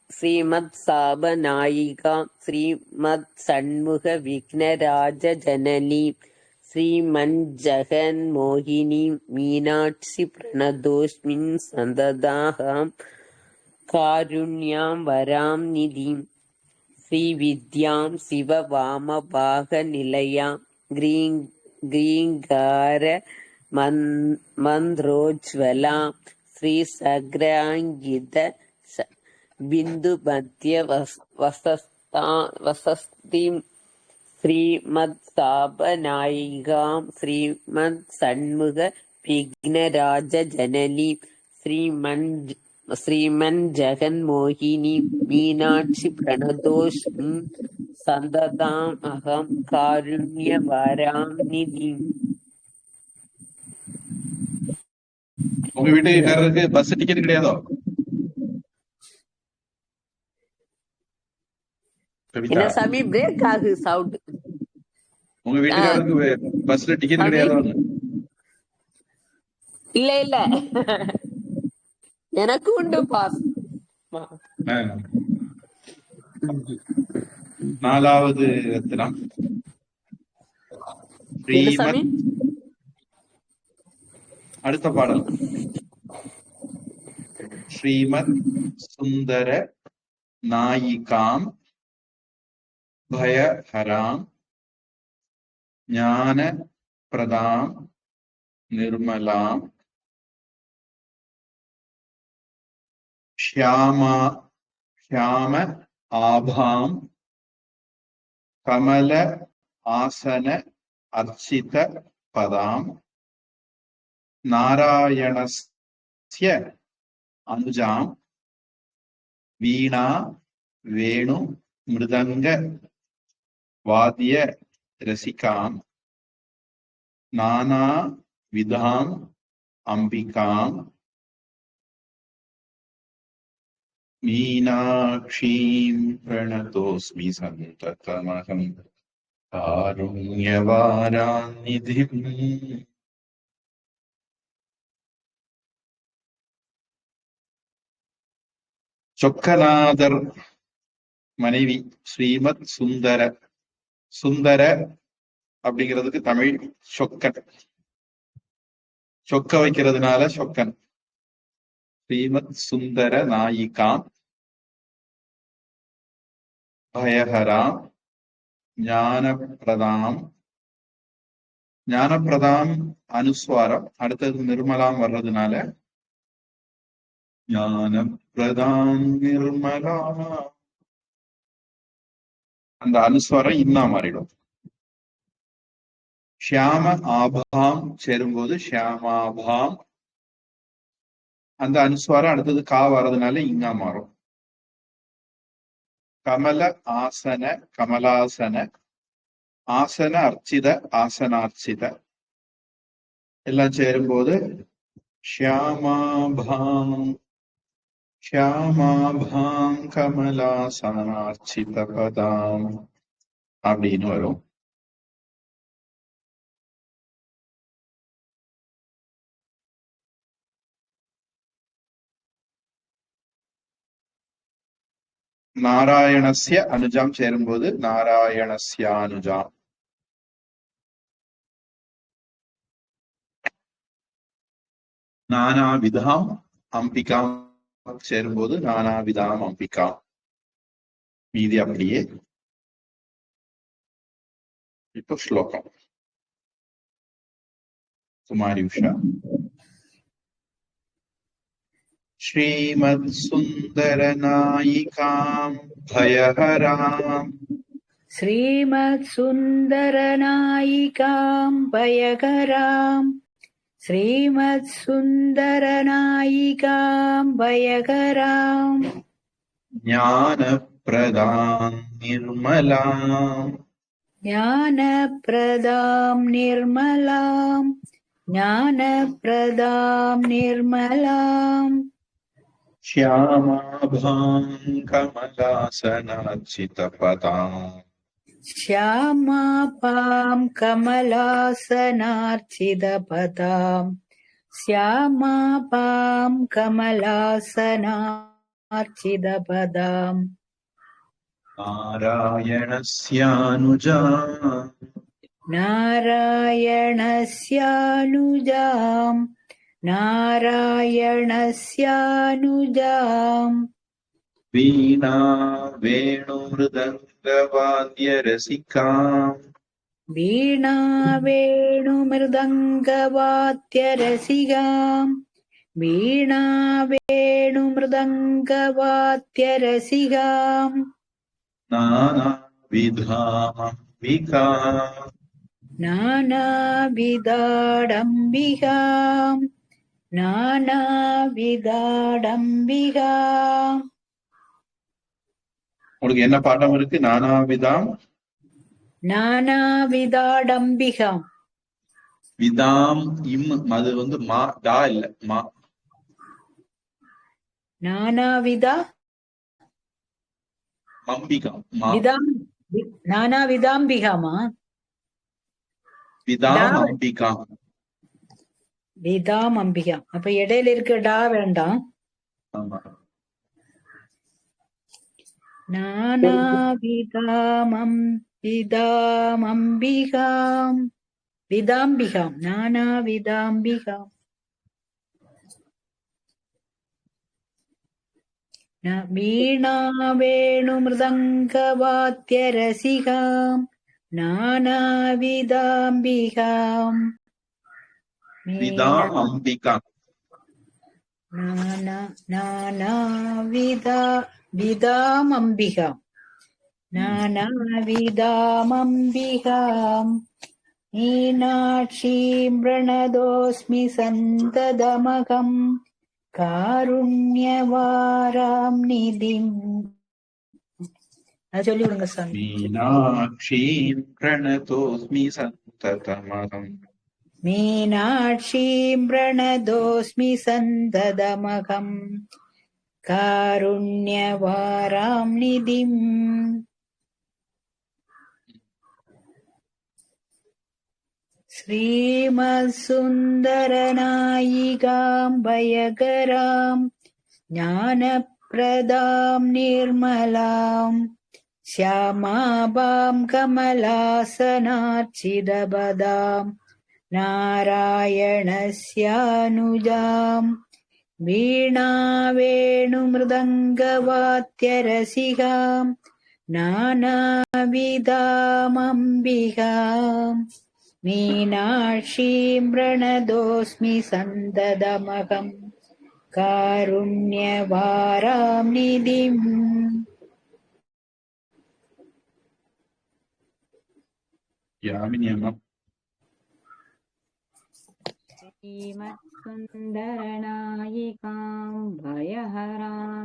ஸ்ரீமத் சாபநாயிகா ஸ்ரீமத் சண்முக விக்னராஜ ஜனனி ஸ்ரீமன் ஜகன் மோகினி மீனாட்சி பிரணதோஸ்மின் சந்ததாஹாம் காருண்யாம் வராம் நிதிம் ஸ்ரீ வித்யாம் சிவ வாமபாக நிலையாம் கிரீங்கார மந்திரோஜ்வலாம் ஸ்ரீ சக்ராங்கித பிந்து மத்திய வசஸ்தீம் ஸ்ரீமத் சாபநாயிகாம் ஸ்ரீமத் சண்முக விக்னராஜ ஜனனி ஸ்ரீமன் ஜகன் மோகினி மீனாட்சி பிரணதோஸ்மின் சந்ததாம் அகம் காருண்ய வாராம் நிதி. உங்க வீட்டுக்காரருக்கு பஸ் டிக்கெட் கிடையாதோ? என்ன சாமி பிரேக் ஆகுது சவுண்ட்? உங்க வீட்டுக்காரருக்கு பஸ்ல டிக்கெட் கிடையாதோ? இல்ல இல்ல, எனக்கு உண்டு பாஸ். 4வது ரத்னம் ஸ்ரீமத். அடுத்த பாடல் ஸ்ரீமத் சுந்தர நாயிகாம் பயஹராம் ஞான பிரதாம் நிர்மலாம் ஷியாம ஆபாம் கமல ஆசன அர்ச்சித பதாம் நாராயணஸ்ய அனுஜாம் வீணா வேணு மிருதங்க வாத்திய ரசிகாம் நானா விதாம் அம்பிகாம் மீனாட்சீம் பிரணதோஸ்மி சந்ததமகம் காருண்யவாராநிதிம். சொக்கநாதர் மனைவி ஸ்ரீமத் சுந்தர. சுந்தர அப்படிங்கிறதுக்கு தமிழ் சொக்கன். சொக்க வைக்கிறதுனால சொக்கன். ஸ்ரீமத் சுந்தர நாயிகாம் பயஹராம் ஞானப்பிரதாம். ஞானப்பிரதாம் அனுஸ்வாரம், அடுத்தது நிர்மலாம் வர்றதுனால ஞானப்பிரதாம் நிர்மலா அந்த அனுஸ்வாரம் இன்னா மாறிடும். ஷியாம ஆபாம் சேரும்போது ஷியாமாபாம் அந்த அனுஸ்வாரம் அடுத்தது கா வர்றதுனால இங்கா மாறும். கமல ஆசன கமலாசன ஆசன அர்ச்சித ஆசனார்ச்சித எல்லாம் சேரும்போது ஷியாமாபாம் ஷியாமாபாம் கமலாசனார்ச்சித பதாம் அப்படின்னு வரும். நாராயணஸ்ய அனுஜாம் சேரும்போது நாராயணஸ்யானுஜாம். நானாவிதாம் அம்பிகாம் சேரும்போது நானாவிதாம் அம்பிகாம். மீதி அப்படியே. இப்போ ஸ்லோகம். குமாரி உஷா. ஸ்ரீமத் சுந்தர நாயிகாம் பயஹராம் श्रीमत् सुन्दरनायिकां भयकरां श्रीमत् सुन्दरनायिकां भयकरां ஞானப்ரதாம் நிர்மலாம் ज्ञानप्रदां निर्मलां ஷியாமாபாம் கமலாசனாச்சிதபதாம் श्यामापां कमलासनार्चितपदां श्यामापां कमलासनार्चितपदां நாராயணஸ்யானுஜாம் नारायणस्यानुजां வீணா வேணுமிருதங்கவாத்யரசிகாம் वीणा वेणुमृदङ्गवाद्यरसिकां वीणा वेणुमृदङ्गवाद्यरसिकां நானாவிதாமம்பிகாம் नानाविधाडम्बिकां नानाविधाडम्बिकां உங்களுக்கு என்ன பாடம் இருக்கு? நானாவிதாம் नानाविधाडम्बिकां விதாம் இம். அது வந்து மா டா இல்ல மா. नानाविधा அம்பிகாம் மா. विधां नानाविधाम्बिकामा விதாம் டா அம்பிகாம். விதாம் அம்பிகா. அப்ப இடையில இருக்க டா வேண்டாம். ஆமா. நானாவிதாமம் விதாமம்பிகாம் விதாம்பிகாம் நானாவிதாம்பிகாம் வீணா வேணுமிருதங்கவாத்யரசிகாம் நானாவிதாம்பிகாம் விதாம் அம்பிகாம். விதாமம்பிகாம் நானாவிதாமம்பிகாம் மீனாட்சீம் பிரணதோஸ்மி சந்ததமகம் காருண்யவாராம் நிதிம். அது சொல்லி விடுங்க சாமி. மீனாட்சீம் பிரணதோஸ்மி சந்ததமகம் மீனாட்சீம் பிரணதோஸ்மி சந்ததமகம் காருண்யவாராம் நிதிம். ஸ்ரீமத் சுந்தரநாயிகாம் பயகராம் ஞானப்ரதாம் நிர்மலாம் ஷியாமாபாம் கமலாசனார்ச்சிதபதாம் நாராயணஸ்யானுஜாம் வீணா வேணுமிருதங்கவாத்யரசிகாம் நானாவிதாமம்பிகாம் மீனாட்சீம் பிரணதோஸ்மி சந்ததமகம் காருண்யவாராம் நிதிம். யாமினி அம்மா. श्रीमत्सुन्दरनायिकां भयहरां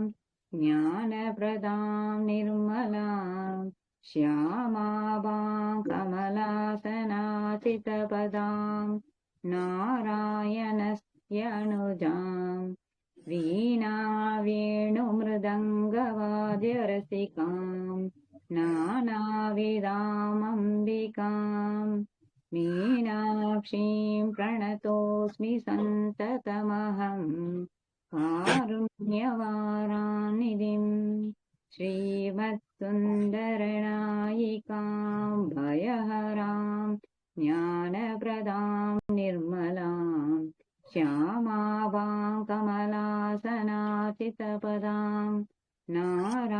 ज्ञानप्रदां निर्मलां श्यामाभां कमलासनाचितपदां नारायणस्यानुजां वीणा वेणुमृदङ्गवाद्यरसिकां नानाविधामम्बिकां मीनाक्षीं प्रणतोऽस्मि सन्ततमहं कारुण्यवारानिधिं. श्रीमत्सुन्दरनायिकां भयहरां ज्ञानप्रदां निर्मलां श्यामाभां कमलासनाचितपदां नारायणस्यानुजां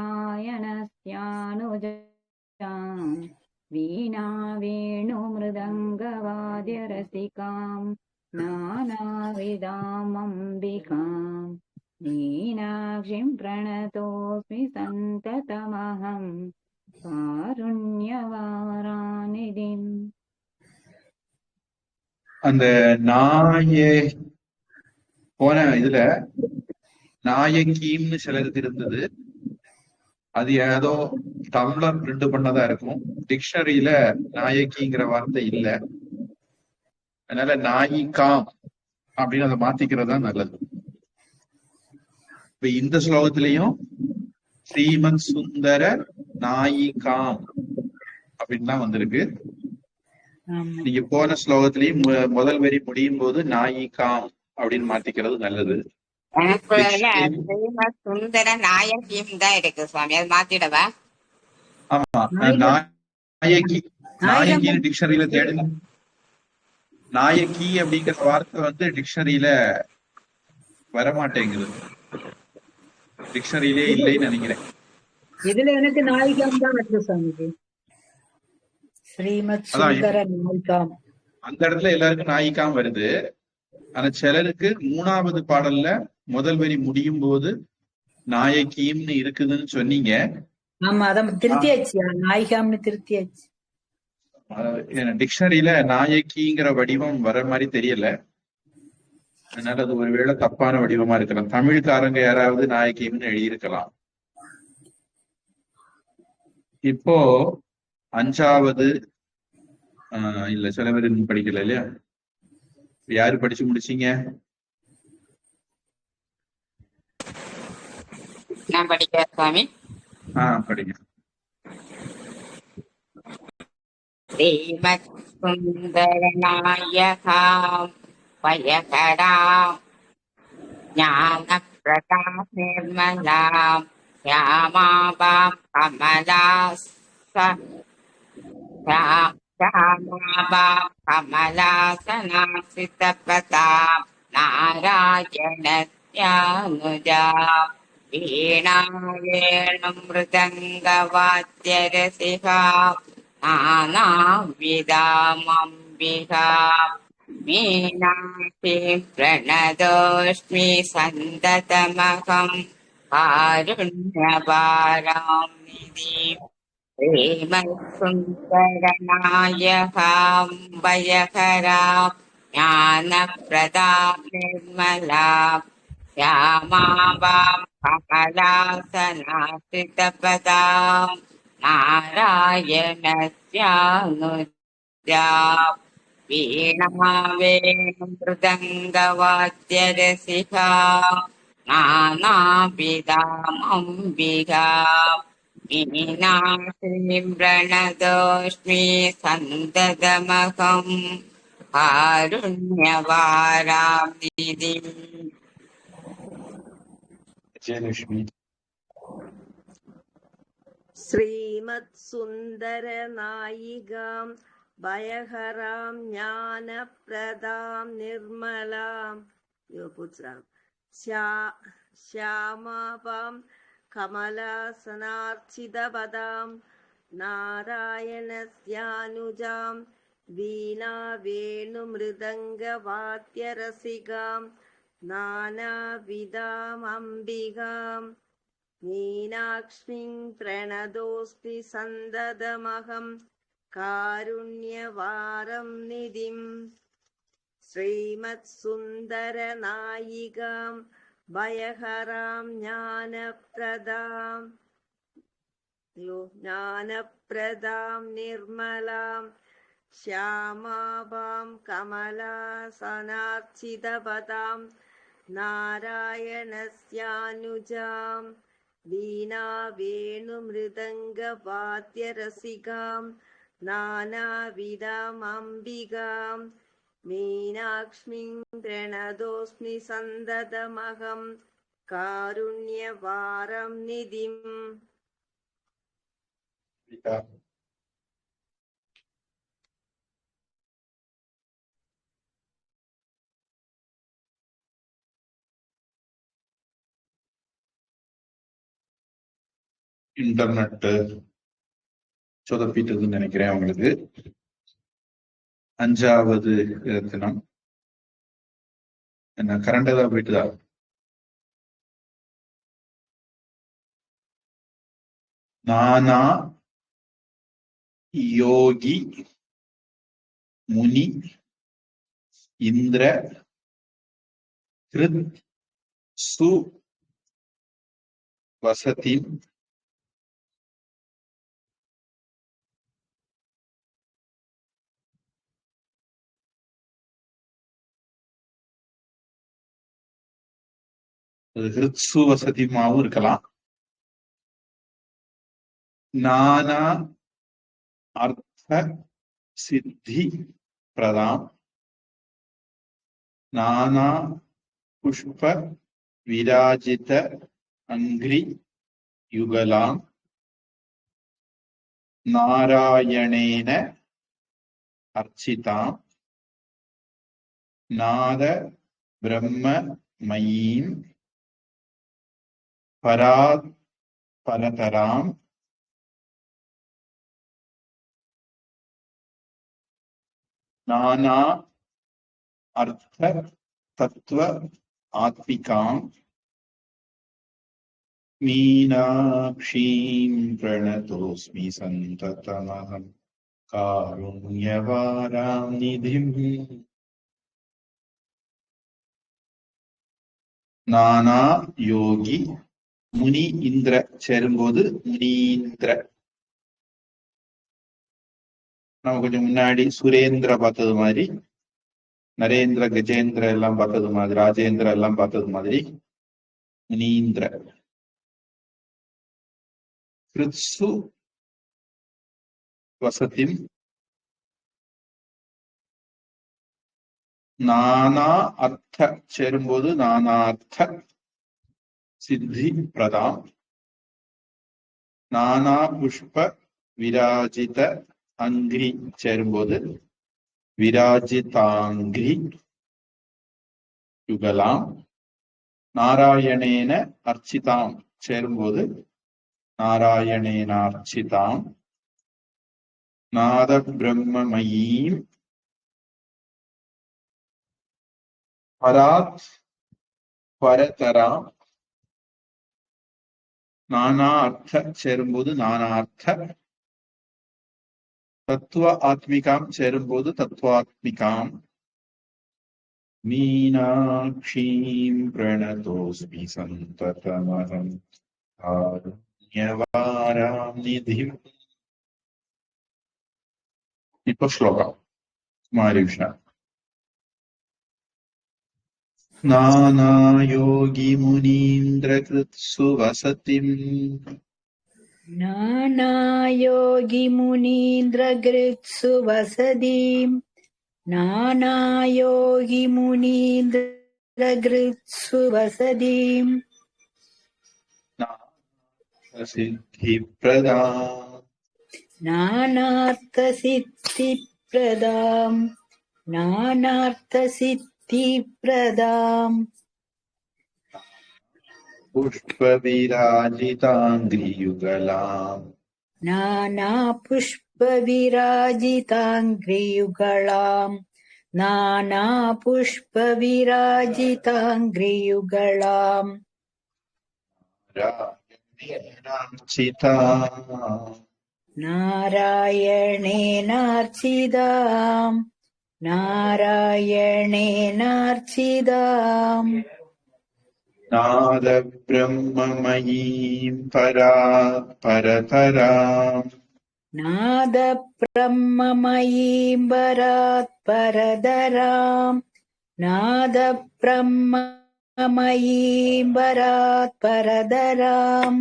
वीणा वेणुमृदङ्गवाद्यरसिकां नानाविधामम्बिकाम् मीनाक्षीं प्रणतोऽस्मि सन्ततमहं कारुण्यवारानिधिम्. அந்த போன இதுல நாயகின்னு சிலருக்கு இருந்தது. அது ஏதோ தமிழர் பிரிண்ட் பண்ணதா இருக்கும். டிக்ஷனரியில நாயகிங்கிற வார்த்தை இல்ல. அதனால நாயிகாம் அப்படின்னு அதை மாத்திக்கிறது தான் நல்லது. இப்ப இந்த ஸ்லோகத்திலையும் ஸ்ரீமத் சுந்தர நாயிகாம் அப்படின்னு தான் வந்திருக்கு. நீங்க போன ஸ்லோகத்திலையும் முதல் வரி முடியும் போது நாயிகாம் அப்படின்னு மாத்திக்கிறது நல்லது. சுந்தர நாயகியும் தான் இருக்கு சுவாமி, அது மாத்திடவா? ஆமா, நாயகின்னு டிக்ஷனரியில தேடுங்க. நாயகி அப்படிங்கிற வார்த்தை டிக்ஷனரியில வரமாட்டேங்குது. டிக்ஷனரியிலே இல்லைன்னு நினைக்கிறேன். இதுல எனக்கு நாயிகாம் தான் வருது சாமிஜி. ஸ்ரீமத் சுந்தர நாயிகாம் அந்த இடத்துல எல்லாருக்கும் நாயிகாம் வருது. ஆனா சிலருக்கு 3வது பாடல்ல முதல் வரி முடியும் போது நாயகின்னு இருக்குதுன்னு சொன்னீங்க. ஆமா, அதான் திருத்தியாச்சு, நாயிகாம்னு திருத்தியாச்சு. டிக்ஷனரியில நாயகிங்கிற வடிவம் வர மாதிரி தெரியல. அதனால அது ஒருவேளை தப்பான வடிவமா இருக்கலாம். தமிழ்காரங்க யாராவது நாயகின்னு எழுதியிருக்கலாம். இப்போ 5வது இல்ல, சில பேர் இன்னும் படிக்கல இல்லையா? யாரு படிச்சு முடிச்சீங்க? நான் படிக்கிறேன் சுவாமி. படிங்க. ஸ்ரீமத் சுந்தர நாயகாம் பயகராம் ஞான பிரதாம் நிர்மலாம் ஷியாமாபாம் கமலாசனாசிதபதாம் நாராயணஸ்யானுஜாம் வீணா வேணுமிருதங்கவாத்யரசிகாம் நானாவிதாமம்பிகாம் மீனாட்சீம் பிரணதோஸ்மி சந்ததமகம் காருண்யபாராம் நிதிம் ஸ்ரீமத்சுந்தரநாயகாம் பயகராம் ஞானப்ரதாம் நிர்மலாம் ஷியாமாபாம் கமலாசனாசிதபதாம் நாராயணஸ்யானுஜாம் வீணா வேணுமிருதங்கவாத்யரசிகாம் நானாவிதாம் அம்பிகாம் மீனாட்சீம் பிரணதோஸ்மி சந்ததமகம் காருண்யவாராம் நிதிம். ஜெயலட்சுமி. ஸ்ரீமத் சுந்தர நாயிகாம் பயஹராம் ஞான பிரதாம் நிர்மலாம் ஷியாமாபாம் கமலாசனார்ச்சிதபதாம் நாராயணஸ்யானுஜாம் வீணா வேணுமிருதங்கவாத்யரசிகாம் நானாவிதாம் அம்பிகாம் மீனாக்ஷ்மீம் பிரணதோஸ்மி சந்ததமகம் காருண்யவாரம் நிதிம். ஸ்ரீமத் சுந்தர நாயிகாம் பயஹராம் ஞானப்ரதாம் நிர்மலாம் ஷியாமாபாம் கமலாசனார்ச்சிதபதாம் நாராயணஸ்யானுஜாம் வீணா வேணுமிருதங்கவாத்யரசிகாம் நானாவிதாம் அம்பிகாம் மீனாக்ஷ்மீம் பிரணதோஸ்மி சந்ததமகம் காருண்யவாரம் நிதிம். இன்டர்நெட் சொதப்பிட்டதுன்னு நினைக்கிறேன் அவங்களுக்கு. 5வது தினம் என்ன கரண்ட் ஏதாவது போயிட்டுதா? நானா யோகி முனி இந்திர கிருத் சு வசதி ஹிருத்சு வசதிமாவும் இருக்கலாம். நானா அர்த்த சித்தி பிரதாம் நானா புஷ்ப விராஜித அங்கிரி யுகலாம் நாராயணேன அர்ச்சிதாம் நாத பிரம்மமயீம் பராத் பரதராம் நானா அர்த்த தத்துவ ஆத்மிகாம் மீனாட்சீம் பிரணதோஸ்மி சந்ததமஹம் காருண்யவாராம் நிதிம். நானா யோகி முனி இந்திர சேரும்போது முனீந்திர. நம்ம கொஞ்சம் முன்னாடி சுரேந்திர பார்த்தது மாதிரி, நரேந்திர கஜேந்திர எல்லாம் பார்த்தது மாதிரி, ராஜேந்திர எல்லாம் பார்த்தது மாதிரி முனீந்திர. கிருத்சு வசதிம் நானா அர்த்த சேரும்போது நானார்த்த சித்தி பிரதாம் நானா புஷ்ப விராஜித அங்கிரி சேரும்போது விராஜிதாங்கிரி யுகலாம் நாராயணேன அர்ச்சிதாம் சேரும்போது நாராயணேனார்ச்சிதாம் நாத பிரம்மமயீம் பராத் பரதராம் நானா அர்த்த சேரும்போது நானார்த்த தத்துவ ஆத்மிகாம் சேரும்போது தத்துவாத்மிகாம் மீனாட்சீம் பிரணதோஸ்மி சந்ததமஹம் காருண்யவாராம் நிதிம். இப்ப ஸ்லோகம் குமாரிவிஷ்ணா. நானா யோகி முனீந்திர கிருத்சு வசதிம் नानायोगिमुनीन्द्रगृत्सु वसतिं नानायोगिमुनीन्द्रगृत्सु वसतिं सिद्धिप्रदाम् नानार्थसिद्धिप्रदां नानार्थसिद्धिप्रदाम् पुष्पविराजिताङ्घ्रियुगलाम् नानापुष्पविराजिताङ्घ्रियुगलाम् नानापुष्पविराजिताङ्घ्रियुगलाम् नारायणेनार्चिताम् नारायणेनार्चिताम् नाद ब्रह्ममयीं परात् परतराम् नाद ब्रह्ममयीं परात् परतराम् नाद ब्रह्ममयीं परात् परतराम्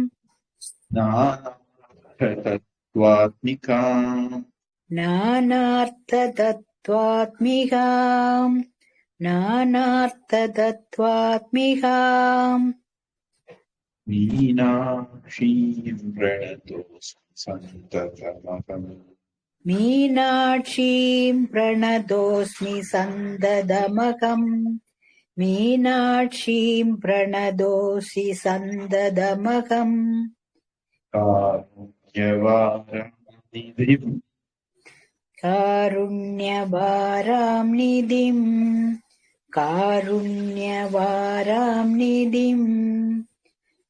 नानार्थतत्त्वात्मिकाम् नानार्थतत्त्वात्मिकाम् नानार्थतत्त्वात्मिकाम् मीनाक्षीं प्रणतोऽस्मि சந்ததமகம் मीनाक्षीं प्रणतोऽस्मि सन्ददमकम् मीनाक्षीं प्रणतोऽसि सन्ददमकम् காருண்யவாரநிதிம் कारुण्यवारां निधिम् कारुण्यवारां निधिम्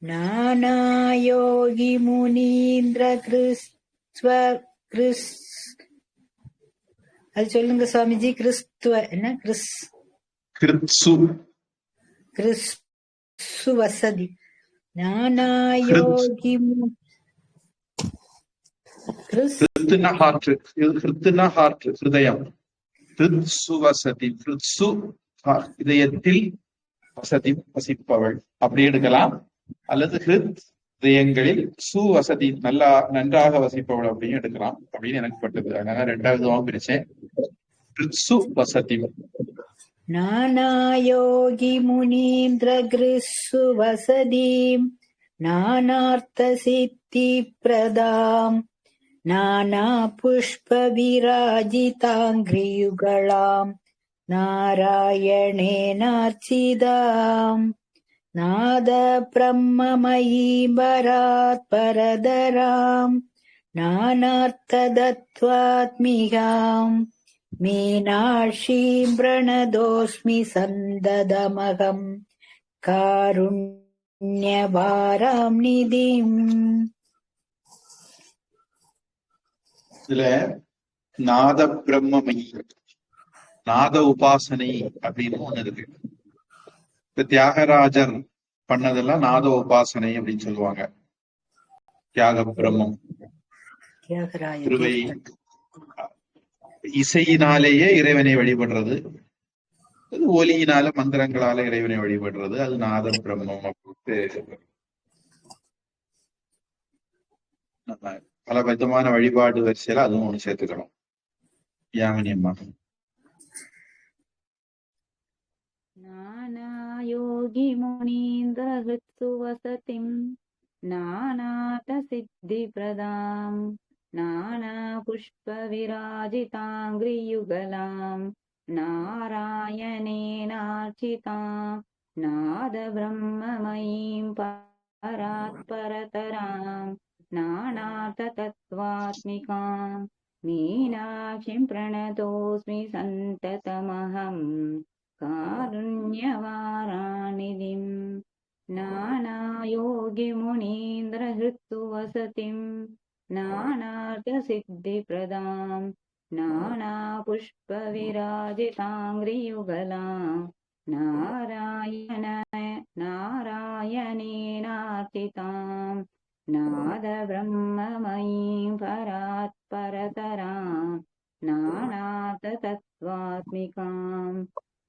नानायोगिमुनीन्द्र அது சொல்லுங்க சுவாமிஜி. கிறிஸ்துவ என்ன கிருத்சு கிறிஸ்து வசதி நானாயோகி கிருத்துனா ஹார்ட், கிருத்துனா ஹார்ட், ஹிருதயம். கிருத்சு வசதி, கிருத்சு இதயத்தில் வசதி வசிப்பவள் அப்படி எடுக்கலாம். அல்லது ஹிருத் இதயங்களில் சு வசதி நன்றாக வசிப்பவள் அப்படின்னு எடுக்கலாம் அப்படின்னு எனக்கு பட்டது. அதனால ரெண்டாவது பிரிச்சேன். கிருத்சு வசதி. நானாயோகி முனீந்திர கிருஷு வசதீம் நானார்த்த சித்தி பிரதாம் நானா புஷ்ப விராஜிதாங்கிரியுகளாம் நாராயணேனார்ச்சிதாம் நாத பிரம்மமயீம்பராத் பரதராம் நானார்த்ததத்வாத்மிகாம் மீனாட்சீம் பிரணதோஸ்மி சந்ததமகம் காருண்யவாராம் நிதிம். இதுல நாத பிரம்மமயி, நாத உபாசனை அப்படின்னு ஒண்ணு இருக்கு. இப்ப தியாகராஜர் பண்ணதெல்லாம் நாத உபாசனை அப்படின்னு சொல்லுவாங்க. தியாக பிரம்மம் திருவை இசையினாலேயே இறைவனை வழிபடுறது, ஒலியினால மந்திரங்களால இறைவனை வழிபடுறது, அது நாத பிரம்மம் அப்படின்னு நம்ம பல விதமான வழிபாடு வரிசையில அதுவும் ஒண்ணு சேர்த்துக்கணும். யாமினி அம்மா. நானாயோகி முனீந்திர ஹிருத்சு வசதிம் நானாத சித்தி பிரதாம் நானா புஷ்ப விராஜிதாங்கிரியுகலாம் நாராயணேனார்ச்சிதாம் நாத பிரம்மமயீம் பராத்பரதராம் நானார்த்த தத்வாத்மிகாம் மீனாட்சிம் பிரணதோஸ்மி சந்ததமகம் காருண்யவாராநிதிம் நானாயோகி முனீந்திர ஹிருத்சு வசதிம் நானார்த்த சித்தி பிரதாம் நானா புஷ்ப விராஜிதாங்கிரியுகலாம் நாராயணேனார்ச்சிதாம் நாத பிரம்மமயீம் பராத்பரதராம் நானார்த்த தத்வாத்மிகாம்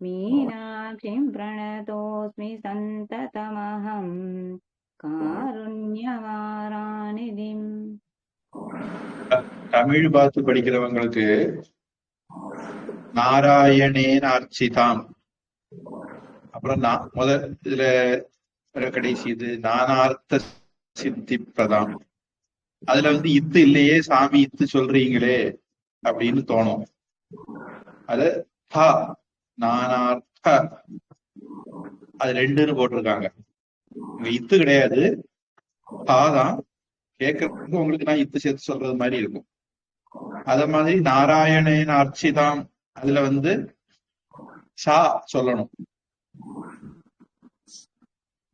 மீனாட்சிம் பிரணதோஸ்மி சந்ததமகம் காருண்யவாராநிதிம். தமிழ் பார்த்து படிக்கிறவங்களுக்கு நாராயணேன் அர்ச்சிதாம், அப்புறம் இதுல கடைசி இது நானார்த்த சித்தி பிரதாம். அதுல இத்து இல்லையே சாமி, இத்து சொல்றீங்களே அப்படின்னு தோணும். அது நானார்த்த, அது ரெண்டுன்னு போட்டிருக்காங்க. இத்து கிடையாது, தான். கேட்கறதுக்கு உங்களுக்கு நான் இத்து சேர்த்து சொல்றது மாதிரி இருக்கும். அத மாதிரி நாராயணன் அர்ச்சிதாம், அதுல சா சொல்லணும்.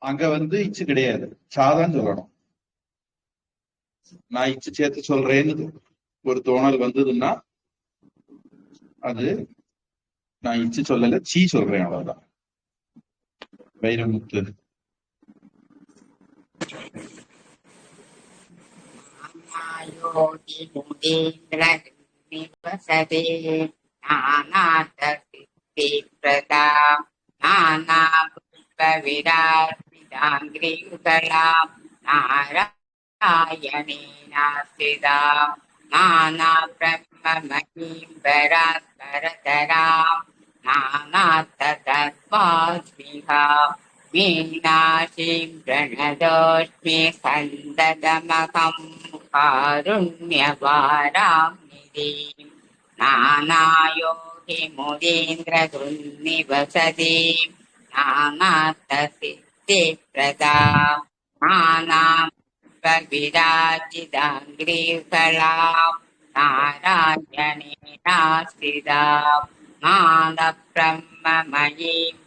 அங்க இச்சு கிடையாது, சாதான் சொல்லணும். நான் இச்சு சேர்த்து சொல்றேன்னு ஒரு தோணல் வந்ததுன்னா அது நான் இச்சு சொல்லல, சீ சொல்றேன், அவ்வளவுதான். வைரமுத்து. யோகி முனீந்திர வசதே நானார்த்த சித்தி பிரதாம் நானா புஷ்ப விராஜிதாங்கிரியுகளாம் நாராயணேனார்ச்சிதாம் நானா பிரம்மமயீம் பராத்பரதராம் நானார்த்த தத்வாத்மிகாம் மீனாட்சீம் பிரணதோஸ்மி சந்ததமகம் कारुण्यवारां निधिं नानायोगिमुदीन्द्रगृन्निवसतिं नानार्थसिद्धिप्रदां नानाविराजिताङ्घ्रिकलां नारायणेनास्थितां नादब्रह्ममयीं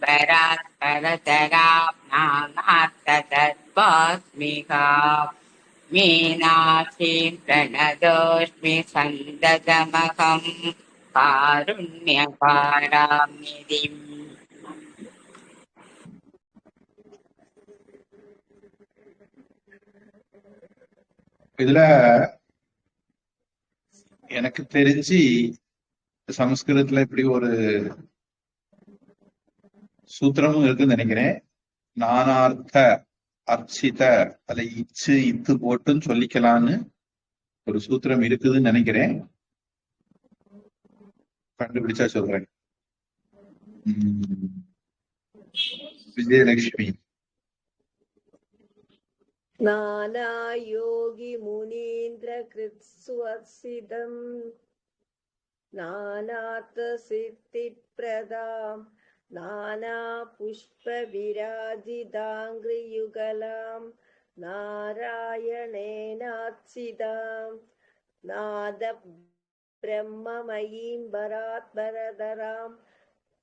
परात्परतरां नानार्थतत्त्वात्मिकाम् मीनाक्षीं प्रणतोऽस्मि सन्दतमहं कारुण्यपारां निधिम् இதுல எனக்கு தெரிஞ்சு சமஸ்கிருதத்துல இப்படி ஒரு சூத்திரமும் இருக்குன்னு நினைக்கிறேன். நானார்த்த அர்ச்சித அதுல இச்சு இத்து போட்டுன்னு சொல்லிக்கலான்னு ஒரு சூத்திரம் இருக்குதுன்னு நினைக்கிறேன். கண்டுபிடிச்சா சொல்றேன். விஜயலட்சுமி. नानायोगिमुनीन्द्रकृत्स्वसिदम् नानार्थसिद्धिप्रदाम् नानापुष्पविराजिताङ्घ्रियुगलाम् नारायणेनार्चिताम् नादब्रह्ममयीं वरात्परतराम्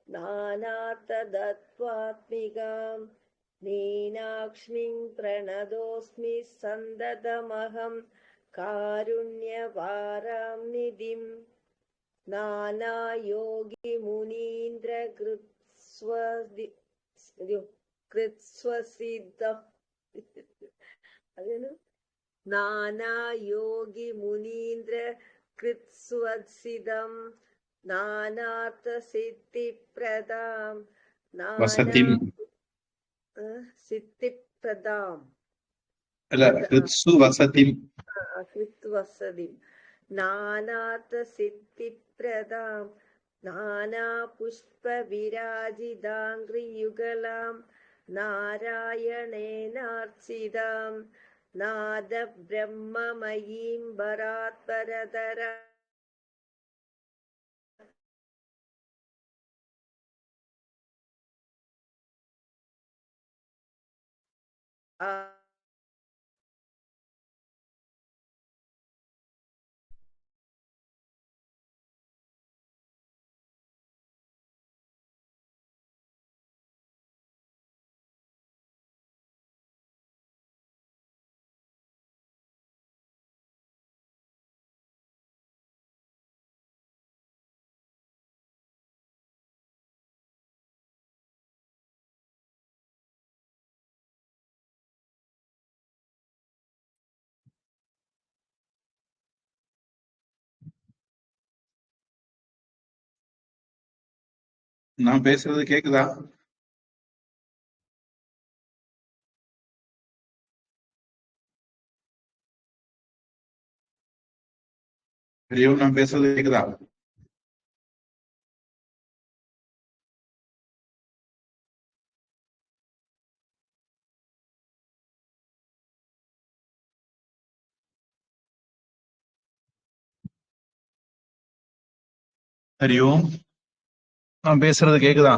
नानार्थतत्त्वात्मिकाम् मीनाक्ष्मीं प्रणतोऽस्मि सन्दतमहं कारुण्यपारां निधिम् नानायोगिमुनीन्द्रकृत्स्वसिद्धम् नानायोगिमुनीन्द्रकृत्स्वसिदम् नानार्थसिद्धिप्रदाम् வசதிம் सिद्धिप्रदाम् இல்ல கிருத்சு வசதிம் कृत्वसदिम् नानार्थसिद्धिप्रदाम् नानापुष्पविराजिताङ्घ्रियुगलाम् नारायणेनार्चिताम् नादब्रह्ममयीं वरात्परतरा நான் பேசுறது கேக்குதா? ஹரியோம், நான் பேசுறது கேக்குதா? ஹரியோம், நான் பேசுறது கேக்குதா?